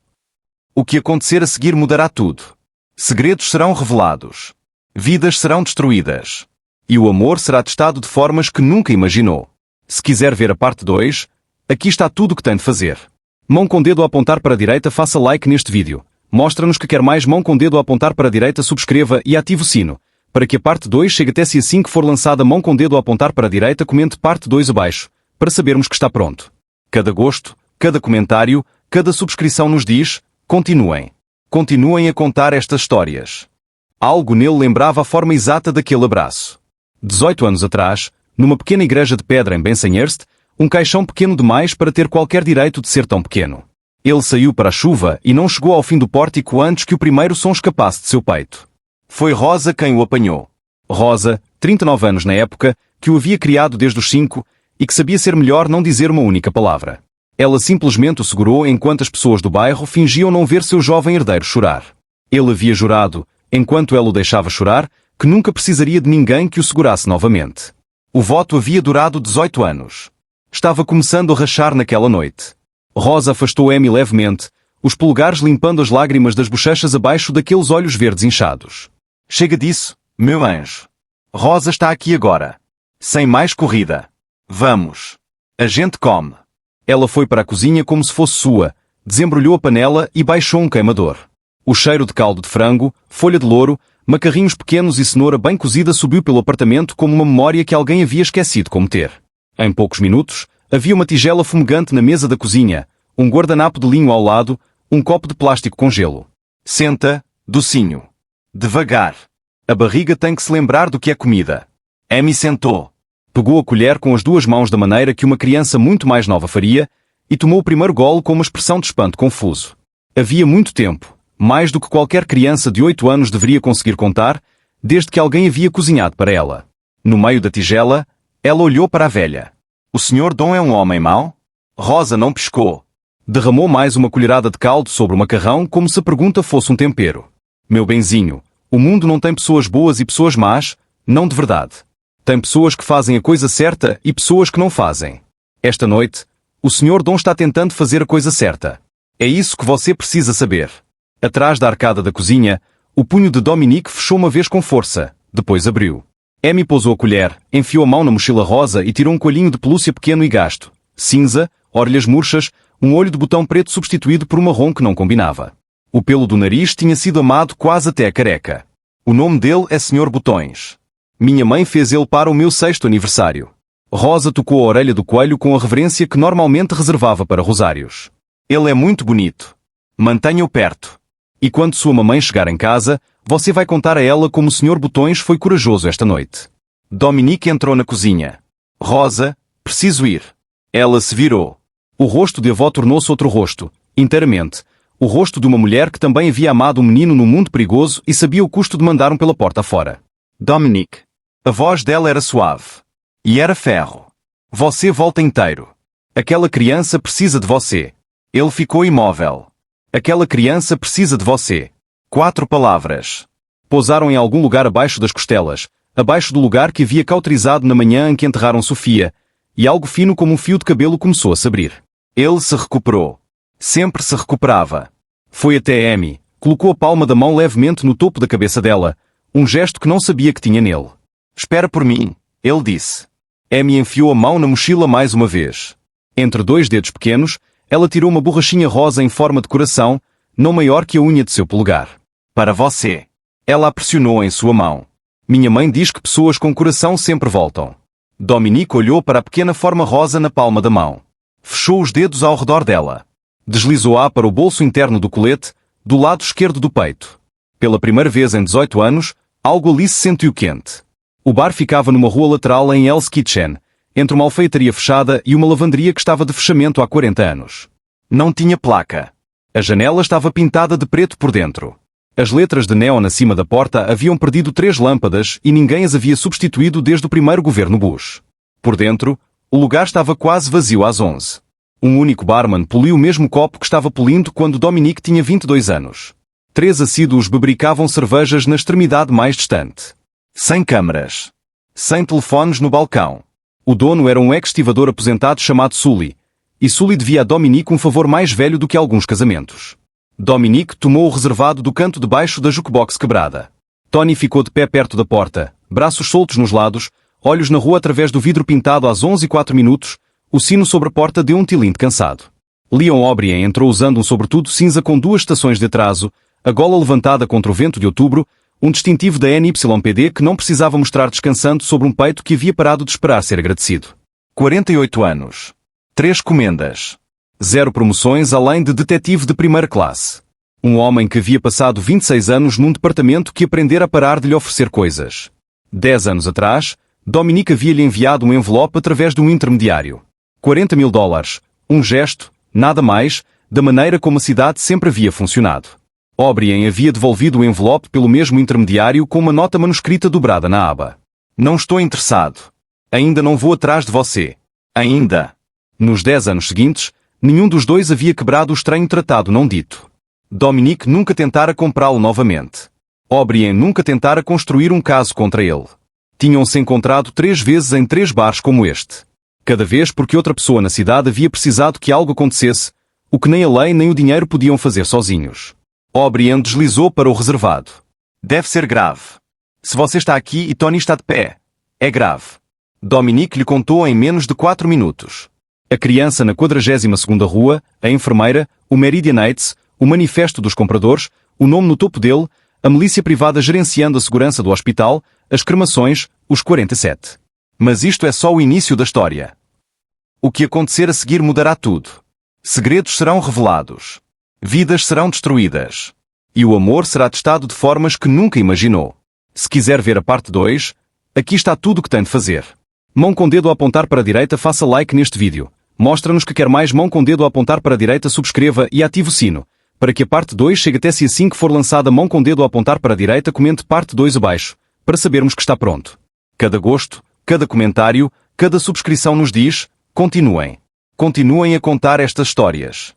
O que acontecer a seguir mudará tudo. Segredos serão revelados. Vidas serão destruídas. E o amor será testado de formas que nunca imaginou. Se quiser ver a parte 2, aqui está tudo o que tem de fazer. Mão com dedo a apontar para a direita, faça like neste vídeo. Mostra-nos que quer mais. Mão com dedo a apontar para a direita, subscreva e ative o sino, para que a parte 2 chegue até si assim que for lançada. Mão com dedo a apontar para a direita, comente parte 2 abaixo, para sabermos que está pronto. Cada gosto, cada comentário, cada subscrição nos diz, continuem. Continuem a contar estas histórias. Algo nele lembrava a forma exata daquele abraço. 18 anos atrás, numa pequena igreja de pedra em Bensonhurst, um caixão pequeno demais para ter qualquer direito de ser tão pequeno. Ele saiu para a chuva e não chegou ao fim do pórtico antes que o primeiro som escapasse de seu peito. Foi Rosa quem o apanhou. Rosa, 39 anos na época, que o havia criado desde os 5 e que sabia ser melhor não dizer uma única palavra. Ela simplesmente o segurou enquanto as pessoas do bairro fingiam não ver seu jovem herdeiro chorar. Ele havia jurado, enquanto ela o deixava chorar, que nunca precisaria de ninguém que o segurasse novamente. O voto havia durado 18 anos. Estava começando a rachar naquela noite. Rosa afastou Amy levemente, os polegares limpando as lágrimas das bochechas abaixo daqueles olhos verdes inchados. Chega disso, meu anjo. Rosa está aqui agora. Sem mais corrida. Vamos. A gente come. Ela foi para a cozinha como se fosse sua, desembrulhou a panela e baixou um queimador. O cheiro de caldo de frango, folha de louro, macarrinhos pequenos e cenoura bem cozida subiu pelo apartamento como uma memória que alguém havia esquecido como ter. Em poucos minutos, havia uma tigela fumegante na mesa da cozinha, um guardanapo de linho ao lado, um copo de plástico com gelo. Senta, docinho. Devagar. A barriga tem que se lembrar do que é comida. Amy sentou. Pegou a colher com as duas mãos da maneira que uma criança muito mais nova faria e tomou o primeiro gole com uma expressão de espanto confuso. Havia muito tempo, mais do que qualquer criança de 8 anos deveria conseguir contar, desde que alguém havia cozinhado para ela. No meio da tigela, ela olhou para a velha. O Sr. Dom é um homem mau? Rosa não piscou. Derramou mais uma colherada de caldo sobre o macarrão como se a pergunta fosse um tempero. Meu benzinho, o mundo não tem pessoas boas e pessoas más, não de verdade. Tem pessoas que fazem a coisa certa e pessoas que não fazem. Esta noite, o Sr. Dom está tentando fazer a coisa certa. É isso que você precisa saber. Atrás da arcada da cozinha, o punho de Dominique fechou uma vez com força, depois abriu. Amy pousou a colher, enfiou a mão na mochila rosa e tirou um coelhinho de pelúcia pequeno e gasto. Cinza, orelhas murchas, um olho de botão preto substituído por um marrom que não combinava. O pelo do nariz tinha sido amado quase até a careca. O nome dele é Sr. Botões. Minha mãe fez ele para o meu 6º aniversário. Rosa tocou a orelha do coelho com a reverência que normalmente reservava para rosários. Ele é muito bonito. Mantenha-o perto. E quando sua mamãe chegar em casa, você vai contar a ela como o Sr. Botões foi corajoso esta noite. Dominique entrou na cozinha. Rosa, preciso ir. Ela se virou. O rosto de avó tornou-se outro rosto, inteiramente. O rosto de uma mulher que também havia amado um menino no mundo perigoso e sabia o custo de mandar um pela porta fora. Dominique. A voz dela era suave. E era ferro. Você volta inteiro. Aquela criança precisa de você. Ele ficou imóvel. Aquela criança precisa de você. 4 palavras. Pousaram em algum lugar abaixo das costelas, abaixo do lugar que havia cauterizado na manhã em que enterraram Sofia, e algo fino como um fio de cabelo começou a se abrir. Ele se recuperou. Sempre se recuperava. Foi até Amy, colocou a palma da mão levemente no topo da cabeça dela, um gesto que não sabia que tinha nele. Espera por mim, ele disse. Amy enfiou a mão na mochila mais uma vez. Entre 2 dedos pequenos, ela tirou uma borrachinha rosa em forma de coração, não maior que a unha de seu polegar. Para você. Ela a pressionou em sua mão. Minha mãe diz que pessoas com coração sempre voltam. Dominique olhou para a pequena forma rosa na palma da mão. Fechou os dedos ao redor dela. Deslizou-a para o bolso interno do colete, do lado esquerdo do peito. Pela primeira vez em 18 anos, algo ali se sentiu quente. O bar ficava numa rua lateral em Hell's Kitchen, entre uma alfaiataria fechada e uma lavanderia que estava de fechamento há 40 anos. Não tinha placa. A janela estava pintada de preto por dentro. As letras de néon acima da porta haviam perdido 3 lâmpadas e ninguém as havia substituído desde o primeiro governo Bush. Por dentro, o lugar estava quase vazio às 11. Um único barman poliu o mesmo copo que estava polindo quando Dominique tinha 22 anos. 3 assíduos bebericavam cervejas na extremidade mais distante. Sem câmaras. Sem telefones no balcão. O dono era um ex-estivador aposentado chamado Sully, e Sully devia a Dominique um favor mais velho do que alguns casamentos. Dominique tomou o reservado do canto de baixo da jukebox quebrada. Tony ficou de pé perto da porta, braços soltos nos lados, olhos na rua através do vidro pintado às 11h04, o sino sobre a porta deu um tilinte cansado. Leon O'Brien entrou usando um sobretudo cinza com 2 estações de atraso, a gola levantada contra o vento de outubro, um distintivo da NYPD que não precisava mostrar descansando sobre um peito que havia parado de esperar ser agradecido. 48 anos. 3 comendas. 0 promoções além de detetive de primeira classe. Um homem que havia passado 26 anos num departamento que aprendera a parar de lhe oferecer coisas. 10 anos atrás, Dominique havia-lhe enviado um envelope através de um intermediário. $40 mil, um gesto, nada mais, da maneira como a cidade sempre havia funcionado. O'Brien havia devolvido o envelope pelo mesmo intermediário com uma nota manuscrita dobrada na aba. Não estou interessado. Ainda não vou atrás de você. Ainda. Nos 10 anos seguintes, nenhum dos dois havia quebrado o estranho tratado não dito. Dominique nunca tentara comprá-lo novamente. O'Brien nunca tentara construir um caso contra ele. Tinham-se encontrado 3 vezes em 3 bares como este. Cada vez porque outra pessoa na cidade havia precisado que algo acontecesse, o que nem a lei nem o dinheiro podiam fazer sozinhos. O'Brien deslizou para o reservado. Deve ser grave. Se você está aqui e Tony está de pé, é grave. Dominique lhe contou em menos de 4 minutos. A criança na 42ª rua, a enfermeira, o Meridianites, o manifesto dos compradores, o nome no topo dele, a milícia privada gerenciando a segurança do hospital, as cremações, os 47. Mas isto é só o início da história. O que acontecer a seguir mudará tudo. Segredos serão revelados. Vidas serão destruídas. E o amor será testado de formas que nunca imaginou. Se quiser ver a parte 2, aqui está tudo o que tem de fazer. Mão com dedo a apontar para a direita, faça like neste vídeo. Mostra-nos que quer mais. Mão com dedo a apontar para a direita, subscreva e ative o sino, para que a parte 2 chegue até si assim que for lançada. Mão com dedo a apontar para a direita, comente parte 2 abaixo, para sabermos que está pronto. Cada gosto, cada comentário, cada subscrição nos diz, continuem. Continuem a contar estas histórias.